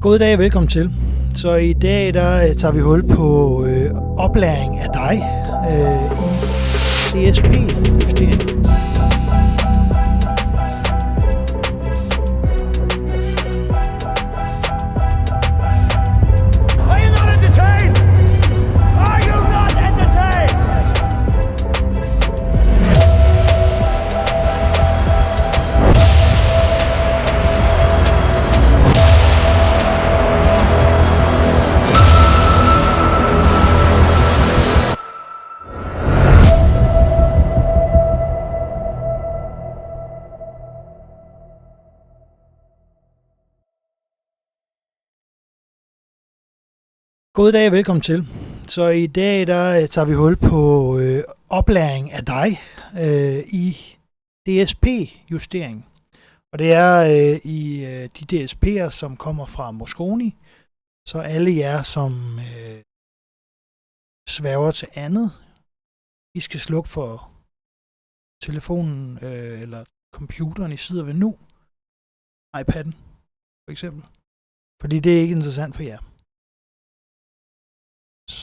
God dag og velkommen til. Så i dag der tager vi hul på oplæring af dig i DSP-justering. Are you not entertained? Are you not entertained? God dag og velkommen til. Så i dag der tager vi hul på oplæring af dig i DSP-justering. Og det er i de DSP'er, som kommer fra Mosconi. Så alle jer, som sværger til andet, I skal slukke for telefonen eller computeren, I sidder ved nu. iPad'en, for eksempel. Fordi det er ikke interessant for jer.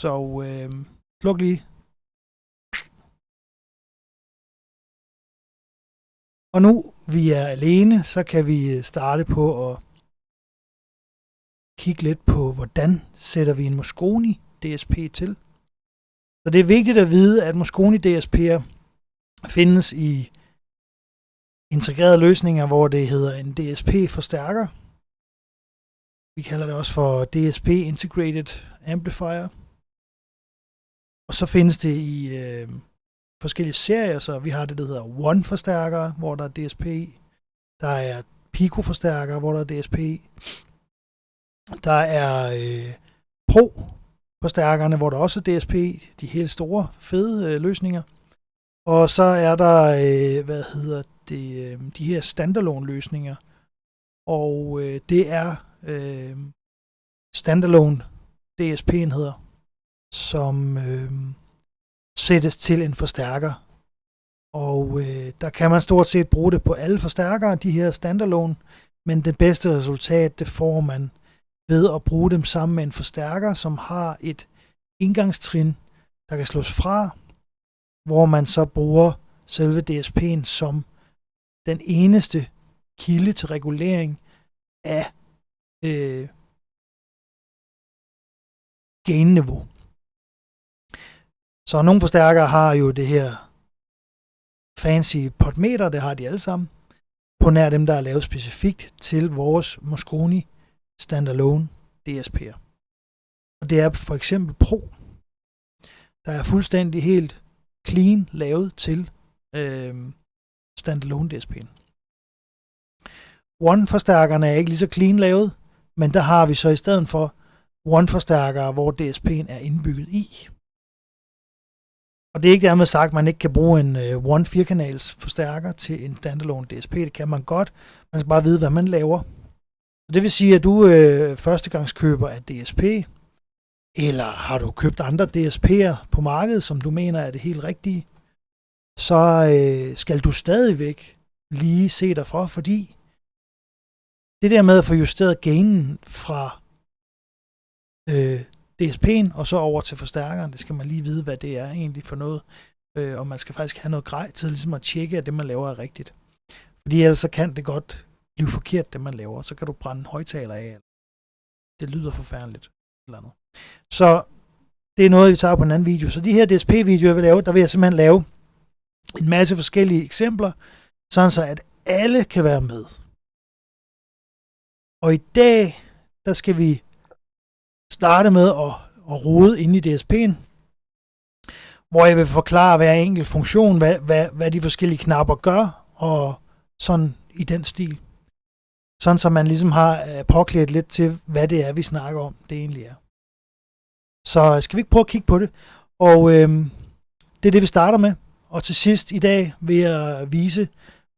Så sluk lige. Og nu vi er alene, så kan vi starte på at kigge lidt på, hvordan sætter vi en Mosconi DSP til. Så det er vigtigt at vide, at Mosconi DSP'er findes i integrerede løsninger, hvor det hedder en DSP-forstærker. Vi kalder det også for DSP Integrated Amplifier. Og så findes det i forskellige serier, så vi har det, der hedder One-forstærkere, hvor der er DSP i. Der er Pico-forstærkere, hvor der er DSP i. Der er Pro-forstærkerne, hvor der også er DSP i. De helt store, fede løsninger. Og så er der, de her standalone-løsninger. Og det er standalone DSP-enheder, som sættes til en forstærker. Og der kan man stort set bruge det på alle forstærkere, de her standalone, men det bedste resultat, det får man ved at bruge dem sammen med en forstærker, som har et indgangstrin, der kan slås fra, hvor man så bruger selve DSP'en som den eneste kilde til regulering af gain-niveau. Så nogle forstærkere har jo det her fancy potmeter, det har de alle sammen, på nær dem, der er lavet specifikt til vores Mosconi standalone DSP'er. Og det er for eksempel Pro, der er fuldstændig helt clean lavet til standalone DSP'en. One-forstærkerne er ikke lige så clean lavet, men der har vi så i stedet for One-forstærkere, hvor DSP'en er indbygget i. Og det er ikke dermed sagt, at man ikke kan bruge en One 4-kanals forstærker til en standalone DSP. Det kan man godt. Man skal bare vide, hvad man laver. Så det vil sige, at du førstegangskøber af DSP, eller har du købt andre DSP'er på markedet, som du mener er det helt rigtige, så skal du stadigvæk lige se dig for, fordi det der med at få justeret gainen fra DSP'en og så over til forstærkeren, det skal man lige vide, hvad det er egentlig for noget, og man skal faktisk have noget grej til ligesom at tjekke, at det man laver er rigtigt. Fordi ellers så kan det godt blive forkert, det man laver, så kan du brænde en højtaler af. Det lyder forfærdeligt. Eller andet. Så det er noget, vi tager på en anden video. Så de her DSP-videoer, jeg vil lave, der vil jeg simpelthen lave en masse forskellige eksempler, sådan så at alle kan være med. Og i dag, der skal vi starte med at rode ind i DSP'en, hvor jeg vil forklare hver enkelt funktion, hvad de forskellige knapper gør, og sådan i den stil. Sådan så man ligesom har påklædt lidt til, hvad det er, vi snakker om, det egentlig er. Så skal vi ikke prøve at kigge på det? Og det er det, vi starter med. Og til sidst i dag vil jeg vise,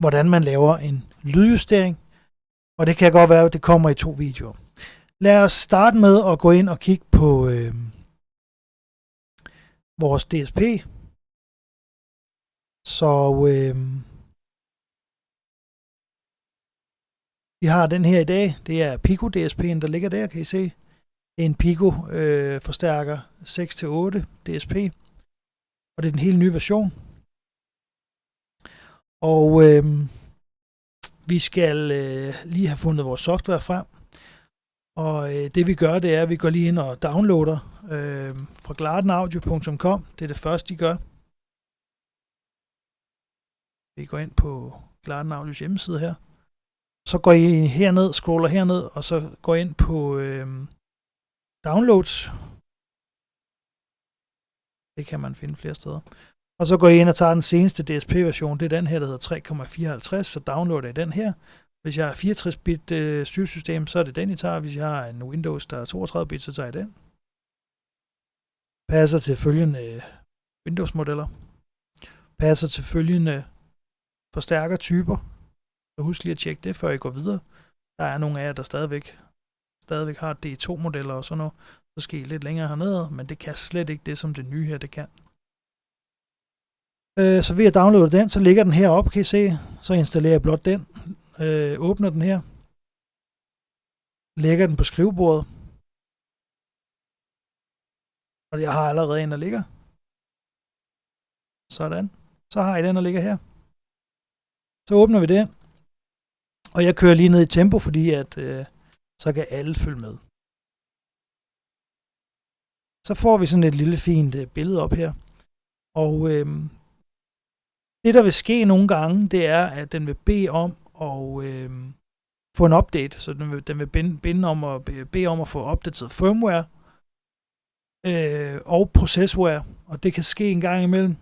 hvordan man laver en lydjustering. Og det kan godt være, at det kommer i 2 videoer. Lad os starte med at gå ind og kigge på vores DSP. Så Vi har den her i dag. Det er Pico DSP'en, der ligger der, kan I se. Det er en Pico forstærker 6-8 DSP. Og det er den helt nye version. Og vi skal lige have fundet vores software frem. Og det vi gør, det er, at vi går lige ind og downloader fra glardenaudio.com. Det er det første, de gør. Vi går ind på Glarden Audios hjemmeside her. Så går I herned, scroller herned, og så går I ind på downloads. Det kan man finde flere steder. Og så går I ind og tager den seneste DSP-version. Det er den her, der hedder 3,54, så downloader I den her. Hvis jeg har 64-bit styresystem, så er det den, I tager. Hvis jeg har en Windows, der er 32-bit, så tager jeg den. Passer til følgende Windows-modeller. Passer til følgende forstærkertyper. Så husk lige at tjekke det, før I går videre. Der er nogle af jer, der stadigvæk har D2-modeller og sådan noget. Så skal I lidt længere hernede, men det kan slet ikke det, som det nye her, det kan. Så ved at downloade den, så ligger den heroppe, kan I se. Så installerer jeg blot den. Åbner den her. Lægger den på skrivebordet. Og jeg har allerede en, der ligger. Sådan. Så har I den, der ligger her. Så åbner vi den. Og jeg kører lige ned i tempo, fordi at så kan alle følge med. Så får vi sådan et lille fint billede op her. Og det der vil ske nogle gange, det er, at den vil bede om at få en update. Så den vil bede om at få opdateret firmware og processware. Og det kan ske en gang imellem,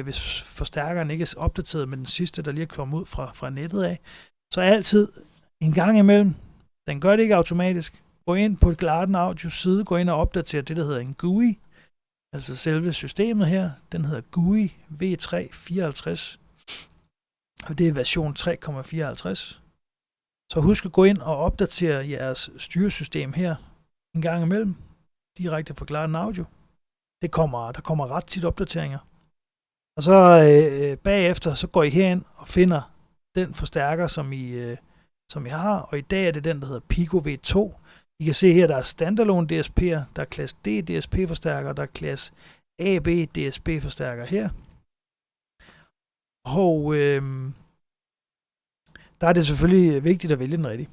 hvis forstærkeren ikke er opdateret med den sidste, der lige er kommet ud fra nettet af. Så altid en gang imellem, den gør det ikke automatisk. Gå ind på Glarden Audios side, gå ind og opdatere det, der hedder en GUI. Altså selve systemet her, den hedder GUI V354. Og det er version 3,54. Så husk at gå ind og opdatere jeres styresystem her en gang imellem. Direkte fra Glarden Audio. Der kommer ret tit opdateringer. Og så bagefter, så går I herind og finder den forstærker, som I har. Og i dag er det den, der hedder Pico V2. I kan se her, der er standalone DSP'er, der er klasse D DSP-forstærker, der er klasse AB DSP-forstærker her. Og der er det selvfølgelig vigtigt at vælge den rigtige.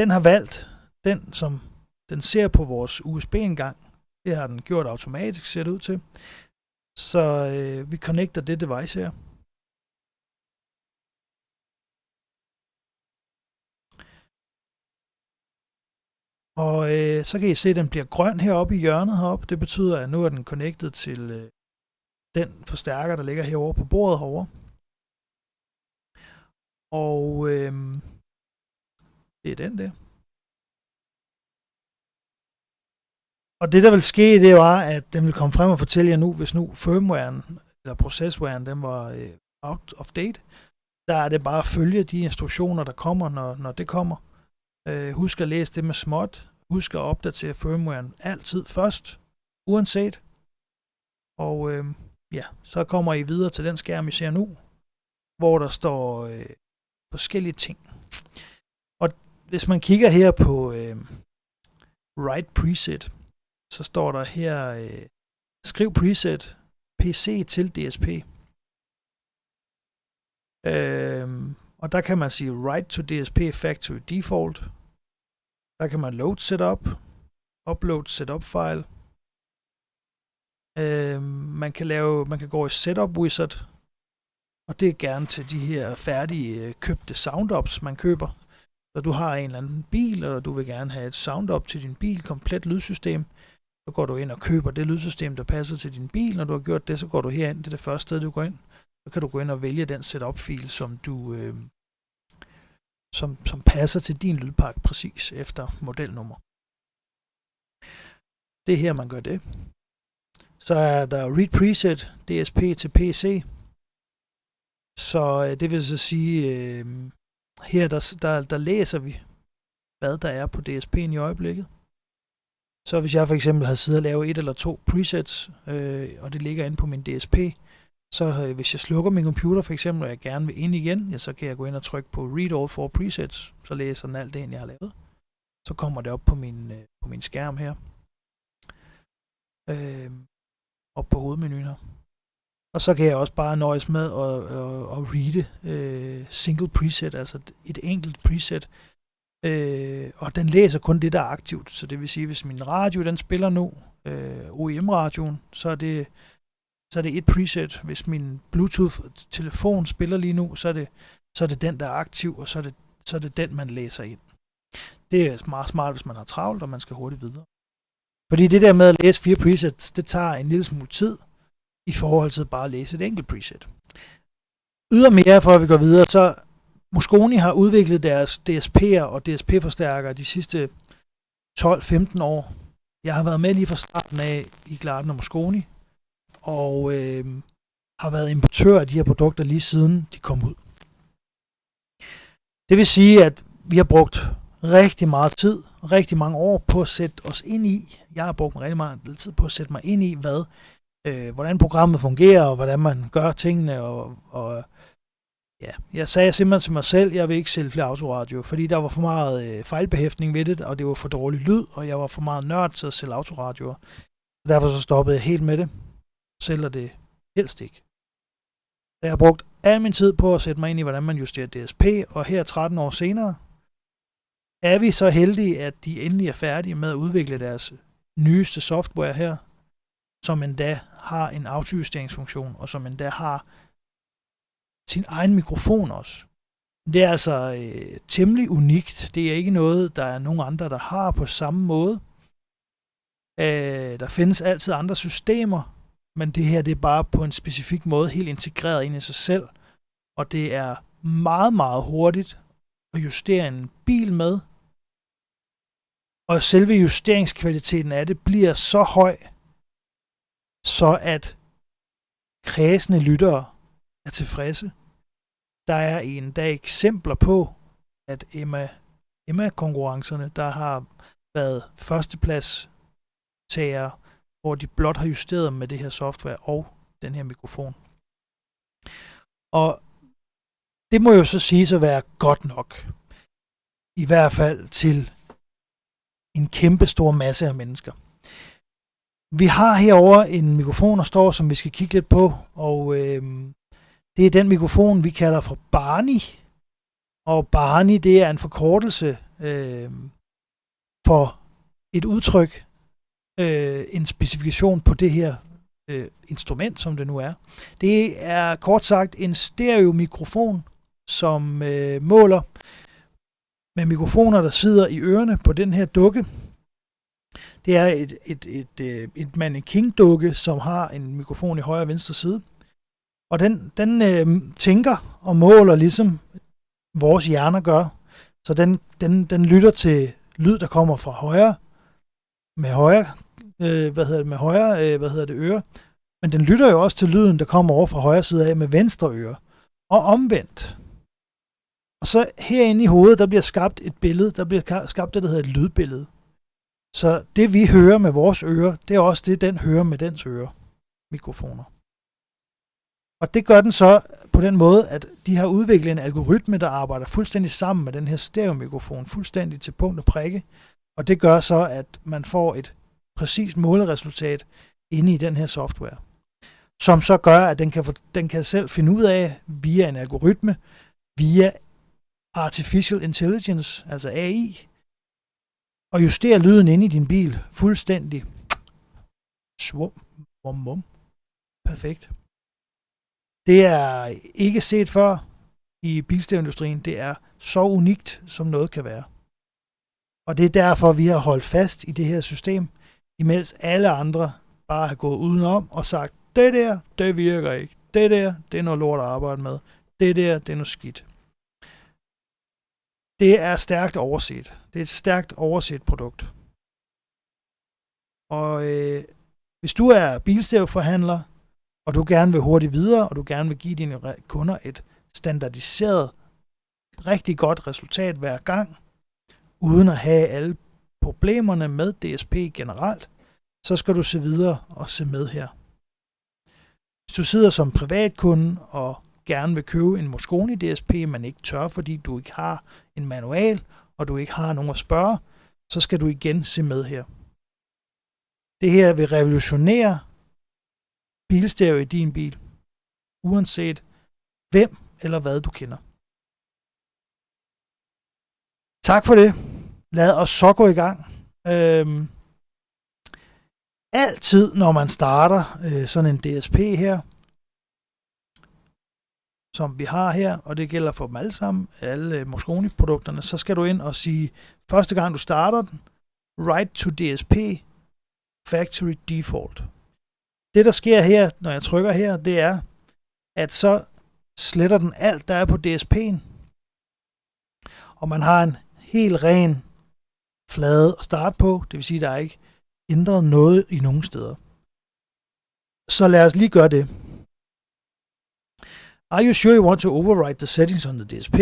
Den har valgt den, som den ser på vores USB-indgang. Det har den gjort automatisk, ser det ud til. Så vi connecter det device her. Og så kan I se, at den bliver grøn heroppe i hjørnet heroppe. Det betyder, at nu er den connected til den forstærker, der ligger herovre på bordet herovre. Og det er den der. Og det, der vil ske, det var, at den vil komme frem og fortælle jer nu, hvis nu firmwaren eller processwaren, den var out of date, der er det bare at følge de instruktioner, der kommer, når det kommer. Husk at læse det med småt. Husk at opdatere firmwaren altid først, uanset. Og så kommer I videre til den skærm, I ser nu, hvor der står forskellige ting. Og hvis man kigger her på Write Preset, så står der her, skriv preset PC til DSP. Og der kan man sige write to DSP factory default. Der kan man load setup, upload setup file. Man kan gå i setup wizard, og det er gerne til de her færdige købte soundups, man køber. Så du har en eller anden bil, og du vil gerne have et soundup til din bil, komplet lydsystem. Så går du ind og køber det lydsystem, der passer til din bil. Når du har gjort det, så går du herind. Det er det første sted, du går ind. Så kan du gå ind og vælge den setup-fil, som du som passer til din lydpakke præcis efter modelnummer. Det er her, man gør det. Så er der read preset DSP til PC. Så det vil så sige, her der læser vi, hvad der er på DSP'en i øjeblikket. Så hvis jeg for eksempel har siddet og lavet 1 eller 2 presets, og det ligger inde på min DSP, Så hvis jeg slukker min computer for eksempel, og jeg gerne vil ind igen, ja, så kan jeg gå ind og trykke på Read All for Presets, så læser den alt det, jeg har lavet. Så kommer det op på min skærm her. Op på hovedmenuen her. Og så kan jeg også bare nøjes med at reade single preset, altså et enkelt preset. Og den læser kun det, der er aktivt. Så det vil sige, hvis min radio, den spiller nu, OEM-radioen, så er det et preset. Hvis min Bluetooth-telefon spiller lige nu, så er det den, der er aktiv, og så er det den, man læser ind. Det er meget smart, hvis man har travlt, og man skal hurtigt videre. Fordi det der med at læse 4 presets, det tager en lille smule tid, i forhold til bare at læse et enkelt preset. Ydermere, for at vi går videre, så Mosconi har udviklet deres DSP'er og DSP-forstærkere de sidste 12-15 år. Jeg har været med lige fra starten af i Glarden og Mosconi, og har været importør af de her produkter lige siden de kom ud. Det vil sige, at vi har brugt rigtig meget tid, rigtig mange år på at sætte os ind i. Jeg har brugt rigtig meget tid på at sætte mig ind i, hvordan programmet fungerer, og hvordan man gør tingene, og ja, jeg sagde simpelthen til mig selv, jeg vil ikke sælge flere autoradio, fordi der var for meget fejlbehæftning ved det, og det var for dårlig lyd, og jeg var for meget nørd til at sælge autoradioer. Derfor så stoppede jeg helt med det. Sælger det helst ikke. Jeg har brugt al min tid på at sætte mig ind i, hvordan man justerer DSP, og her 13 år senere, er vi så heldige, at de endelig er færdige med at udvikle deres nyeste software her, som endda har en autojusteringsfunktion, og som endda har sin egen mikrofon også. Det er altså temmelig unikt. Det er ikke noget, der er nogen andre, der har på samme måde. Der findes altid andre systemer, men det her det er bare på en specifik måde helt integreret ind i sig selv. Og det er meget, meget hurtigt at justere en bil med. Og selve justeringskvaliteten af det bliver så høj, så at kredsende lyttere er tilfredse. Der er endda eksempler på, at Emma-konkurrencerne, der har været førsteplads tager, hvor de blot har justeret med det her software og den her mikrofon. Og det må jo så siges at være godt nok. I hvert fald til en kæmpe stor masse af mennesker. Vi har herover en mikrofon, der står, som vi skal kigge lidt på, og det er den mikrofon, vi kalder for Barney. Og Barney, det er en forkortelse for et udtryk, en specifikation på det her instrument, som det nu er. Det er kort sagt en stereomikrofon, som måler med mikrofoner, der sidder i ørerne på den her dukke. Det er et mannequin-dukke, som har en mikrofon i højre og venstre side. Og den tænker og måler ligesom vores hjerner gør. Så den lytter til lyd, der kommer fra højre øre. Men den lytter jo også til lyden, der kommer over fra højre side af med venstre øre. Og omvendt. Og så herinde i hovedet, der bliver skabt et billede, der bliver skabt det, der hedder et lydbillede. Så det vi hører med vores ører, det er også det, den hører med dens ører. Mikrofoner. Og det gør den så på den måde, at de har udviklet en algoritme, der arbejder fuldstændig sammen med den her stereomikrofon, fuldstændig til punkt og prikke. Og det gør så, at man får et præcist måleresultat inde i den her software. Som så gør, at den kan selv finde ud af, via en algoritme, via Artificial Intelligence, altså AI, og justere lyden inde i din bil fuldstændig. Perfekt. Det er ikke set før i bilstereoindustrien. Det er så unikt, som noget kan være. Og det er derfor, vi har holdt fast i det her system, imens alle andre bare har gået udenom og sagt, det der, det virker ikke. Det der, det er noget lort at arbejde med. Det der, det er noget skidt. Det er stærkt overset. Det er et stærkt overset produkt. Og hvis du er bilstereoforhandler, og du gerne vil hurtigt videre, og du gerne vil give dine kunder et standardiseret, rigtig godt resultat hver gang, uden at have alle problemerne med DSP generelt, så skal du se videre og se med her. Hvis du sidder som privatkunde og gerne vil købe en Mosconi DSP, men ikke tør, fordi du ikke har en manual, og du ikke har nogen at spørge, så skal du igen se med her. Det her vil revolutionere bilstereo i din bil, uanset hvem eller hvad du kender. Tak for det. Lad os så gå i gang. Altid, når man starter sådan en DSP her, som vi har her, og det gælder for dem alle sammen, alle Mosconi-produkterne, så skal du ind og sige, første gang du starter den, Write to DSP, Factory Default. Det, der sker her, når jeg trykker her, det er, at så sletter den alt, der er på DSP'en, og man har en helt ren flade at starte på, det vil sige, at der er ikke ændret noget i nogen steder. Så lad os lige gøre det. Are you sure you want to override the settings on the DSP?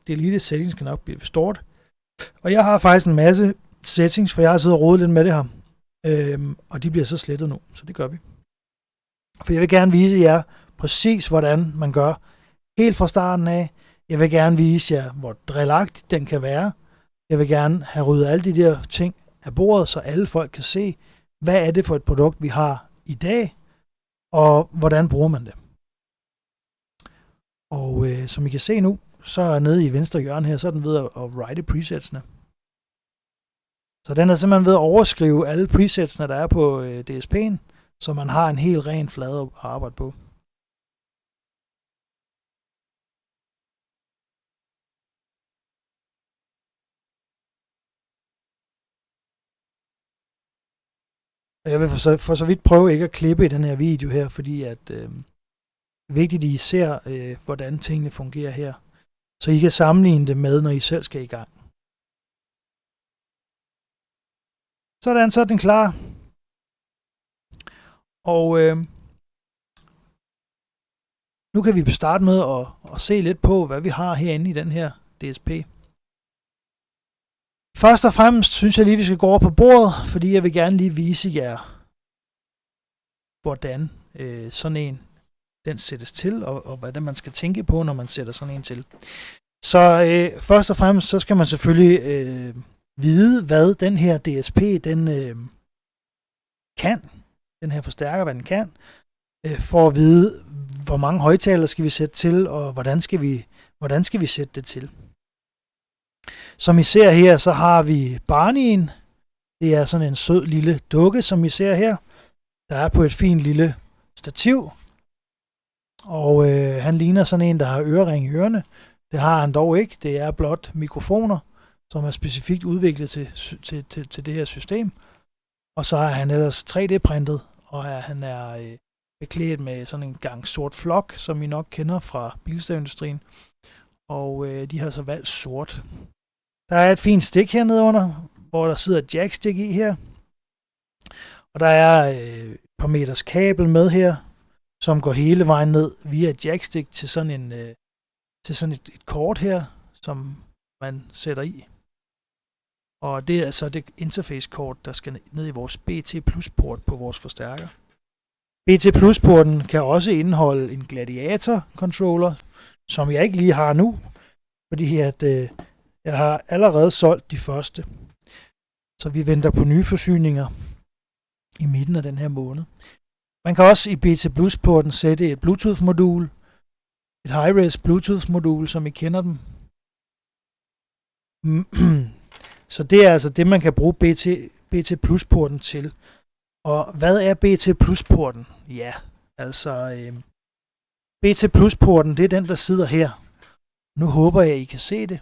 Delete settings can not be restored. Og jeg har faktisk en masse settings, for jeg har siddet og rodet lidt med det her. Og de bliver så slettet nu, så det gør vi. For jeg vil gerne vise jer præcis, hvordan man gør helt fra starten af. Jeg vil gerne vise jer, hvor drillagtigt den kan være. Jeg vil gerne have ryddet alle de der ting af bordet, så alle folk kan se, hvad er det for et produkt, vi har i dag, og hvordan bruger man det. Og som I kan se nu, så er nede i venstre hjørne her, så er den ved at write presetsene. Så den er simpelthen ved at overskrive alle presetsene, der er på DSP'en, så man har en helt ren flade at arbejde på. Jeg vil for så vidt prøve ikke at klippe i den her video her, fordi at det er vigtigt, at I ser, hvordan tingene fungerer her. Så I kan sammenligne det med, når I selv skal i gang. Sådan, så er den klar. Og nu kan vi starte med at se lidt på, hvad vi har herinde i den her DSP. Først og fremmest synes jeg lige, vi skal gå over på bordet, fordi jeg vil gerne lige vise jer, hvordan sådan en den sættes til, og hvad man skal tænke på, når man sætter sådan en til. Så først og fremmest, så skal man selvfølgelig vide, hvad den her DSP, den kan. Den her forstærker, hvad den kan. For at vide, hvor mange højtalere skal vi sætte til, og hvordan skal vi sætte det til. Som I ser her, så har vi Barney'en. Det er sådan en sød lille dukke, som I ser her. Der er på et fint lille stativ. Og han ligner sådan en, der har ørering i ørerne. Det har han dog ikke. Det er blot mikrofoner, som er specifikt udviklet til det her system. Og så er han ellers 3D-printet, og han er beklædt med sådan en gang sort flok, som I nok kender fra bilstereoindustrien. Og de har så valgt sort. Der er et fint stik hernede under, hvor der sidder et jackstick i her. Og der er et par meters kabel med her, som går hele vejen ned via et jackstick til sådan et kort her, som man sætter i. Og det er altså det interface-kort, der skal ned i vores BT Plus-port på vores forstærker. BT Plus-porten kan også indeholde en Gladiator-controller, som jeg ikke lige har nu, fordi at jeg har allerede solgt de første. Så vi venter på nye forsyninger i midten af den her måned. Man kan også i BT Plus-porten sætte et Bluetooth-modul, et high-res Bluetooth-modul, som I kender dem. Så det er altså det, man kan bruge BT Plus-porten til. Og hvad er BT Plus-porten? Ja, altså BT Plus-porten, det er den, der sidder her. Nu håber jeg, I kan se det.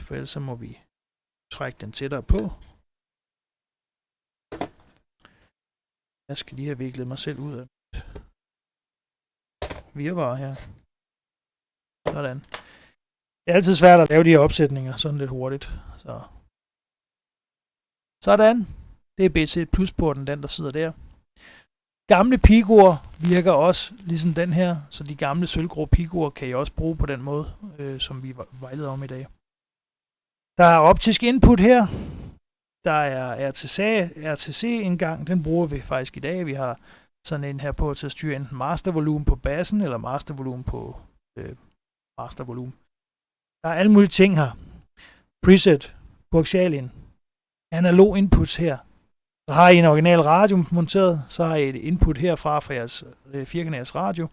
For ellers så må vi trække den tættere på. Jeg skal lige have viklet mig selv ud af virvar her. Sådan. Det er altid svært at lave de her opsætninger sådan lidt hurtigt. Sådan. Det er BT Plus-porten, den der sidder der. Gamle Picoer virker også ligesom den her, så de gamle sølvgrå Picoer kan I også bruge på den måde, som vi vejleder om i dag. Der er optisk input her. Der er RTC-indgang, den bruger vi faktisk i dag. Vi har sådan en her på til at styre enten mastervolumen på bassen, eller mastervolumen på mastervolumen. Der er alle mulige ting her. Preset, koaxial ind, analog inputs her. Så har I en original radio monteret, så har I et input herfra fra jeres 4-kanals radio.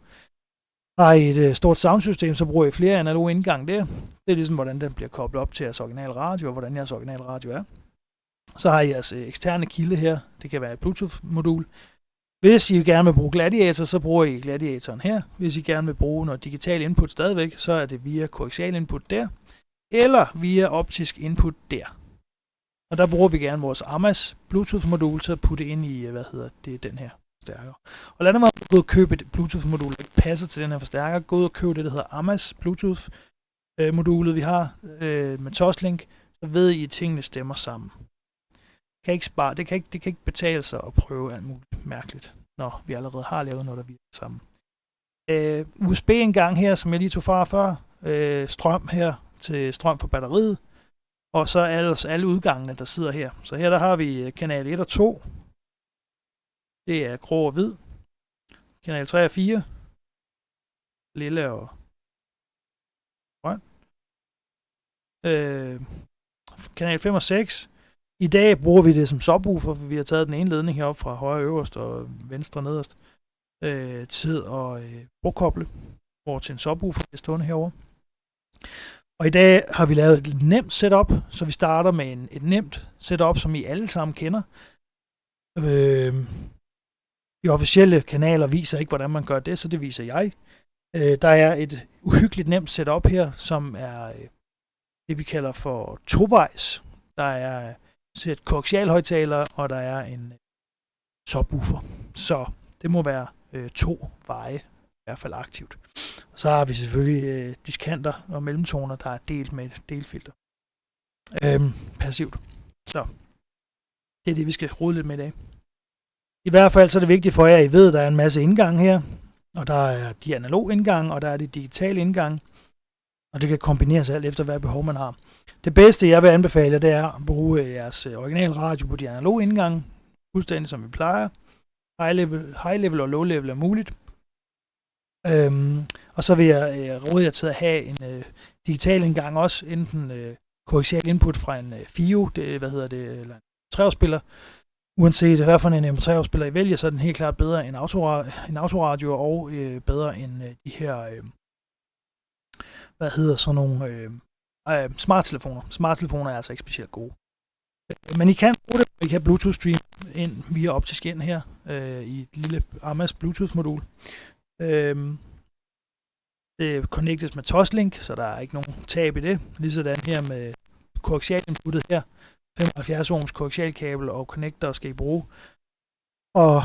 Har I et stort soundsystem, så bruger I flere analoge indgang der. Det er ligesom, hvordan den bliver koblet op til jeres original radio, og hvordan jeres original radio er. Så har I jeres eksterne kilde her. Det kan være et Bluetooth-modul. Hvis I gerne vil bruge Gladiator, så bruger I Gladiatoren her. Hvis I gerne vil bruge noget digital input stadigvæk, så er det via koaxial input der. Eller via optisk input der. Og der bruger vi gerne vores AMAS Bluetooth-modul til at putte ind i, den her forstærker. Og lad mig gå ud og købe et Bluetooth-modul, der passer til den her forstærker. Gå ud og købe det, der hedder AMAS Bluetooth-modulet, vi har med Toslink. Så ved I, at tingene stemmer sammen. Det kan ikke betale sig at prøve alt muligt mærkeligt, når vi allerede har lavet noget, der virker sammen. USB-indgang her, som jeg lige tog fra før. Strøm her til strøm på batteriet. Og så alle udgangene, der sidder her. Så her der har vi kanal 1 og 2. Det er grå og hvid. Kanal 3 og 4. Lille og grøn. Kanal 5 og 6. I dag bruger vi det som subwoofer, for vi har taget den ene ledning heroppe fra højre øverst og venstre nederst til at brugkoble over til en subwoofer, der er stående herovre. Og i dag har vi lavet et nemt setup, så vi starter med et nemt setup, som I alle sammen kender. De officielle kanaler viser ikke, hvordan man gør det, så det viser jeg. Der er et uhyggeligt nemt setup her, som er det, vi kalder for tovejs. Der er et koaxialhøjtaler, og der er en subwoofer. Så det må være 2 veje, i hvert fald aktivt. Og så har vi selvfølgelig diskanter og mellemtoner, der er delt med et delfilter. Passivt. Så det er det, vi skal rode lidt med i dag. I hvert fald så er det vigtigt for jer, at I ved, at der er en masse indgang her. Og der er de analog indgang, og der er de digitale indgang. Og det kan kombineres alt efter, hvad behov man har. Det bedste, jeg vil anbefale, det er at bruge jeres original radio på de analoge indgange. Fuldstændig som vi plejer. High level og low level er muligt. Og så vil jeg råde jer til at have en digital indgang også, enten koaxial input fra en FIO, eller en MP3-afspiller. Uanset hvad for en MP3-afspiller I vælger, så er den helt klart bedre end autoradio og bedre end de her smarttelefoner. Smarttelefoner er altså ikke specielt gode. Men I kan bruge det, I kan Bluetooth stream ind via optisk ind her i et lille AMAS Bluetooth-modul. Det connectes med Toslink, så der er ikke nogen tab i det. Ligesådan her med koaxial inputtet her. 75 ohms koaxialkabel og connector skal I bruge. Og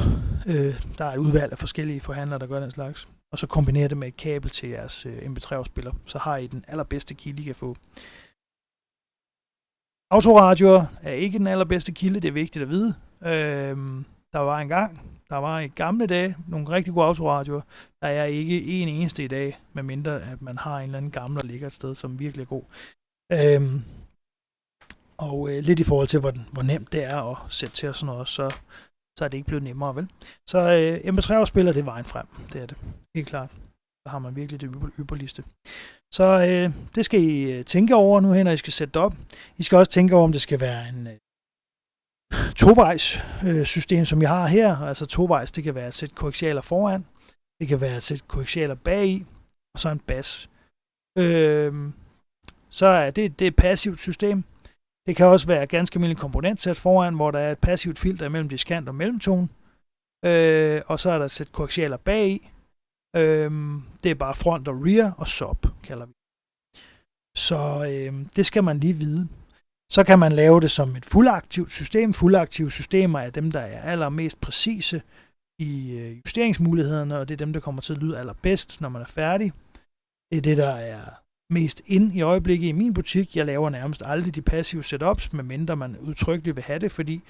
der er et udvalg af forskellige forhandlere, der gør den slags. Og så kombinerer det med et kabel til jeres MP3-afspiller. Så har I den allerbedste kilde, I kan få. Autoradioer er ikke den allerbedste kilde, det er vigtigt at vide. Der var i gamle dage nogle rigtig gode autoradioer. Der er ikke en eneste i dag, medmindre at man har en eller anden gammel, der ligger et sted, som virkelig er god. Lidt i forhold til, hvor nemt det er at sætte til og sådan noget, så er det ikke blevet nemmere, vel? Så MP3-afspiller, det er vejen frem. Det er det. Helt klart. Så har man virkelig det ypperligste. Så det skal I tænke over nu, når I skal sætte det op. I skal også tænke over, om det skal være en tovejs system, som jeg har her. Altså tovejs, det kan være et sæt koaxialer foran. Det kan være et sæt koaxialer bagi. Og så en bas. Så er det et passivt system. Det kan også være et ganske almindeligt komponentsæt foran, hvor der er et passivt filter mellem diskant og mellemtone. Og så er der et sæt koaxialer bagi. Det er bare front og rear og sub, kalder vi. Så det skal man lige vide. Så kan man lave det som et fuldaktivt system. Fuldaktive systemer er dem, der er allermest præcise i justeringsmulighederne, og det er dem, der kommer til at lyde allerbedst, når man er færdig. Det er det, der er mest ind i øjeblikket i min butik. Jeg laver nærmest aldrig de passive setups, medmindre man udtrykkeligt vil have det, fordi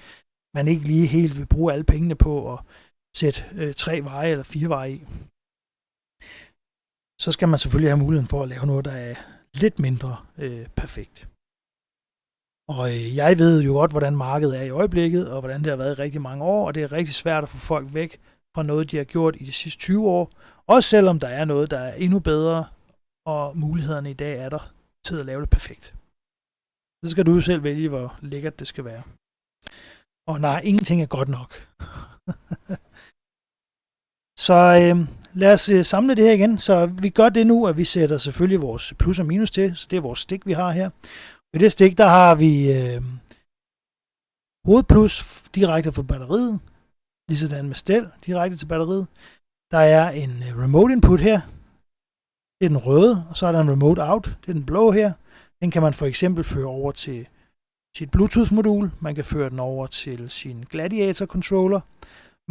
man ikke lige helt vil bruge alle pengene på at sætte 3 veje eller 4 veje i. Så skal man selvfølgelig have muligheden for at lave noget, der er lidt mindre perfekt. Og jeg ved jo godt, hvordan markedet er i øjeblikket, og hvordan det har været i rigtig mange år, og det er rigtig svært at få folk væk fra noget, de har gjort i de sidste 20 år. Også selvom der er noget, der er endnu bedre, og mulighederne i dag er der til at lave det perfekt. Så skal du jo selv vælge, hvor lækkert det skal være. Og nej, ingenting er godt nok. Så lad os samle det her igen. Så vi gør det nu, at vi sætter selvfølgelig vores plus og minus til. Så det er vores stik, vi har her. I det stik, der har vi hovedplus direkte fra batteriet. Ligesådan med stel direkte til batteriet. Der er en remote input her. Det er den røde, og så er der en remote out. Det er den blå her. Den kan man for eksempel føre over til sit Bluetooth-modul. Man kan føre den over til sin Gladiator-controller.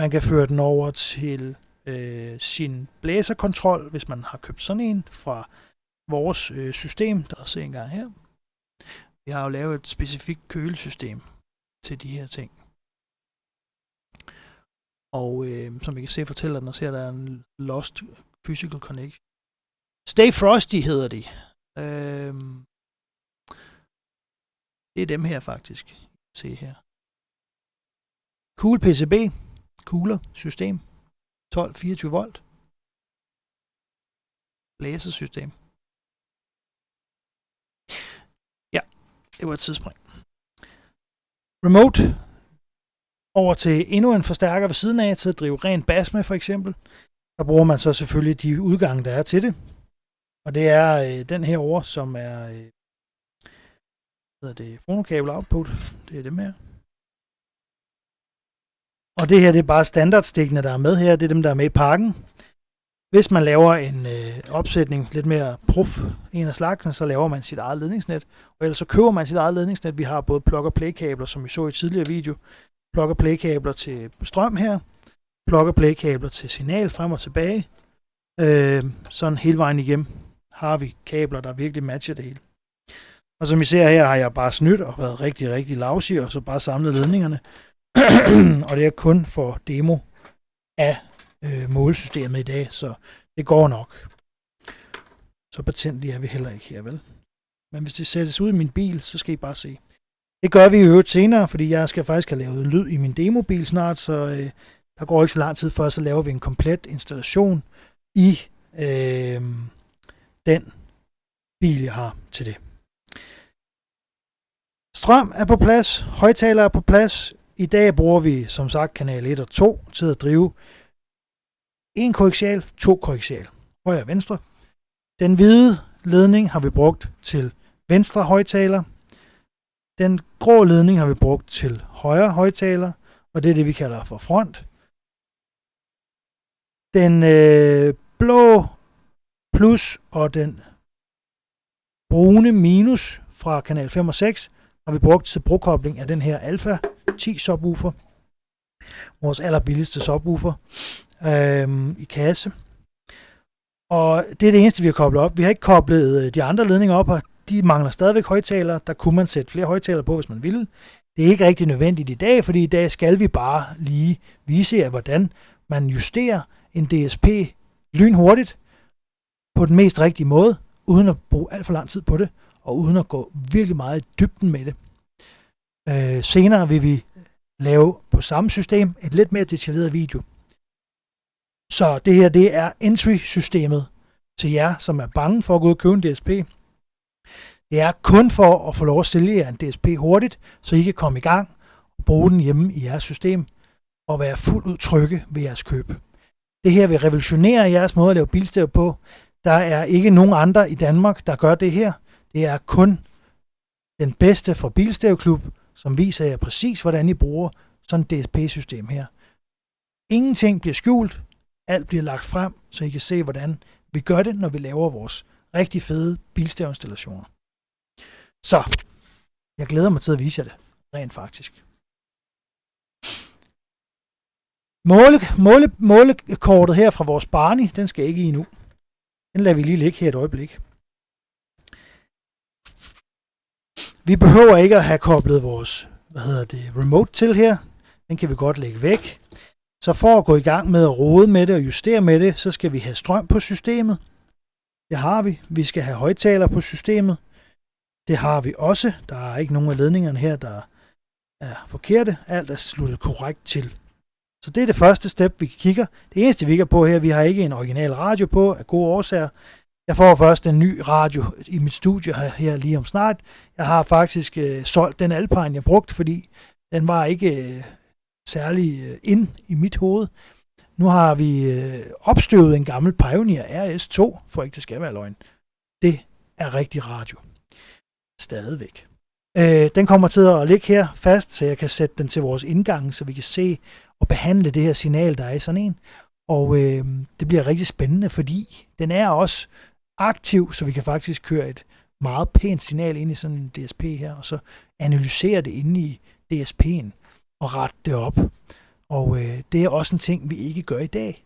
Man kan føre den over til sin blæserkontrol, hvis man har købt sådan en fra vores system. Der er en gang her. Vi har jo lavet et specifikt kølesystem til de her ting. Og som vi kan se, fortæller den, og ser, der er en lost physical connection. Stay Frosty hedder de. Det er dem her faktisk. Se her. Cool PCB. Cooler system. 12-24 volt. Blæsersystem. Ja, det var et tidsspring. Remote. Over til endnu en forstærker ved siden af, til at drive ren bas med for eksempel. Der bruger man så selvfølgelig de udgange, der er til det. Og det er den her over, som er fonokabel output. Det er dem her. Og det her, det er bare standardstikkene, der er med her. Det er dem, der er med i pakken. Hvis man laver en opsætning lidt mere prof, en af slagsen, så laver man sit eget ledningsnet. Og ellers så køber man sit eget ledningsnet. Vi har både plug- og play-kabler, som vi så i tidligere video. Plug- og play-kabler til strøm her. Plug- og play-kabler til signal frem og tilbage. Sådan hele vejen igennem har vi kabler, der virkelig matcher det hele. Og som I ser her, har jeg bare snydt og været rigtig, rigtig lousy, og så bare samlet ledningerne. Og det er kun for demo af målesystemet i dag, så det går nok. Så patentlige er vi heller ikke her, vel? Men hvis det sættes ud i min bil, så skal I bare se. Det gør vi i øvrigt senere, fordi jeg skal faktisk have lavet lyd i min demobil snart, så der går ikke så lang tid før, så laver vi en komplet installation i den bil, jeg har til det. Strøm er på plads, højttaler er på plads. I dag bruger vi som sagt kanal 1 og 2 til at drive 1 koaxial, 2 koaxial, højre og venstre. Den hvide ledning har vi brugt til venstre højttaler. Den grå ledning har vi brugt til højre højttaler, og det er det, vi kalder for front. Den blå plus og den brune minus fra kanal 5 og 6 har vi brugt til brokobling af den her Alpha 10 subwoofer. Vores allerbilligste subwoofer i kasse. Og det er det eneste, vi har koblet op. Vi har ikke koblet de andre ledninger op, og de mangler stadigvæk højtalere. Der kunne man sætte flere højtalere på, hvis man ville. Det er ikke rigtig nødvendigt i dag, fordi i dag skal vi bare lige vise jer, hvordan man justerer en DSP lynhurtigt på den mest rigtige måde, uden at bruge alt for lang tid på det, og uden at gå virkelig meget i dybden med det. Senere vil vi lave på samme system et lidt mere detaljeret video. Så det her, det er entry-systemet til jer, som er bange for at gå ud og købe en DSP. Det er kun for at få lov at sælge jer en DSP hurtigt, så I kan komme i gang og bruge den hjemme i jeres system og være fuldt ud trygge ved jeres køb. Det her vil revolutionere jeres måde at lave bilstereo på. Der er ikke nogen andre i Danmark, der gør det her. Det er kun den bedste fra Bilstereoklub, som viser jer præcis, hvordan I bruger sådan et DSP-system her. Ingenting bliver skjult. Alt bliver lagt frem, så I kan se, hvordan vi gør det, når vi laver vores rigtig fede bilstereoinstallationer. Så, jeg glæder mig til at vise jer det, rent faktisk. Målekortet her fra vores Barney, den skal ikke i nu. Den lader vi lige ligge her et øjeblik. Vi behøver ikke at have koblet vores remote til her. Den kan vi godt lægge væk. Så for at gå i gang med at rode med det og justere med det, så skal vi have strøm på systemet. Det har vi. Vi skal have højttaler på systemet. Det har vi også. Der er ikke nogen af ledningerne her, der er forkerte. Alt er sluttet korrekt til. Så det er det første step, vi kigger. Det eneste, vi kigger på her, vi har ikke en original radio på, af gode årsager. Jeg får først en ny radio i mit studie her lige om snart. Jeg har faktisk solgt den Alpine, jeg brugte, fordi den var ikke særlig ind i mit hoved. Nu har vi opstøvet en gammel Pioneer RS2, for ikke det skal være løgn. Det er rigtig radio. Stadigvæk. Den kommer til at ligge her fast, så jeg kan sætte den til vores indgang, så vi kan se og behandle det her signal, der er i sådan en. Og det bliver rigtig spændende, fordi den er også aktiv, så vi kan faktisk køre et meget pænt signal ind i sådan en DSP her, og så analysere det inde i DSP'en og rette det op. Og det er også en ting, vi ikke gør i dag,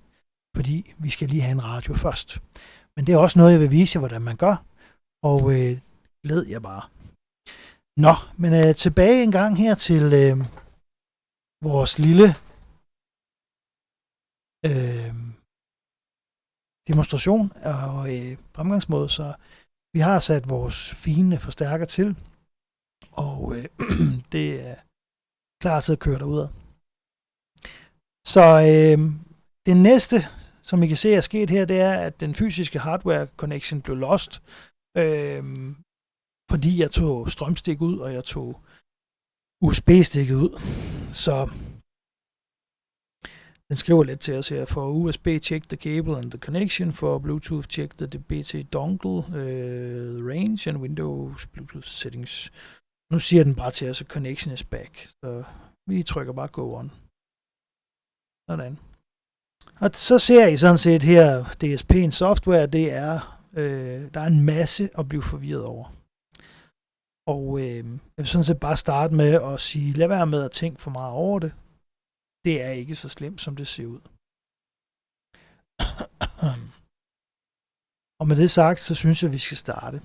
fordi vi skal lige have en radio først. Men det er også noget, jeg vil vise jer, hvordan man gør, og led jer bare. Nå, men tilbage en gang her til vores lille demonstration og fremgangsmåde, så vi har sat vores fine forstærker til, og det er klar til at køre derudad. Så det næste, som I kan se er sket her, det er, at den fysiske hardware connection blev lost, fordi jeg tog strømstik ud, og jeg tog USB-stikket ud. Så den skriver lidt til os her. For USB, check the cable and the connection. For Bluetooth, check the BT dongle, range and Windows Bluetooth settings. Nu siger den bare til os, at connection is back. Så vi trykker bare go on. Sådan. Og så ser I sådan set her, DSP'en software, det er, der er en masse at blive forvirret over. Og jeg vil sådan set bare starte med at sige, lad være med at tænke for meget over det. Det er ikke så slemt, som det ser ud. Og med det sagt, så synes jeg, vi skal starte.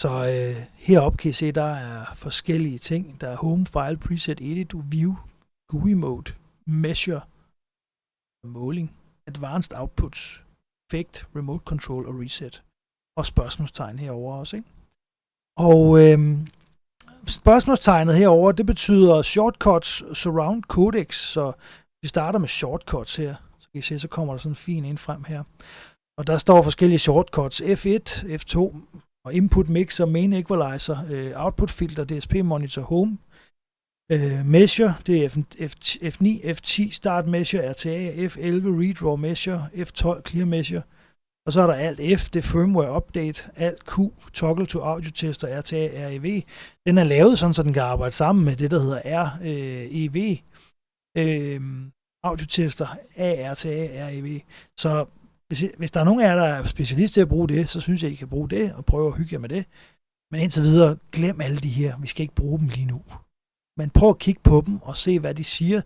Så heroppe kan I se, der er forskellige ting. Der er Home, File, Preset, Edit, View, GUI Mode, Measure, Måling, Advanced Outputs, Effect, Remote Control og Reset. Og spørgsmålstegn herover også, ikke? Og spørgsmålstegnet herover, det betyder Shortcuts Surround Codecs. Så vi starter med Shortcuts her. Så kan I se, så kommer der sådan en fin ind frem her. Og der står forskellige shortcuts. F1, F2 og Input Mixer, Main Equalizer, Output Filter, DSP Monitor Home. Measure, det er F9, F10 Start Measure, RTA, F11 Redraw Measure, F12 Clear Measure. Og så er der Alt F, det er Firmware Update, Alt Q, Toggle to Audio Tester, RTA, REV. Den er lavet sådan, så den kan arbejde sammen med det, der hedder REV. Audio Tester, ARTA, REV. Så hvis der er nogen af jer, der er specialist til at bruge det, så synes jeg, I kan bruge det og prøve at hygge jer med det. Men indtil videre, glem alle de her. Vi skal ikke bruge dem lige nu. Men prøv at kigge på dem og se, hvad de siger.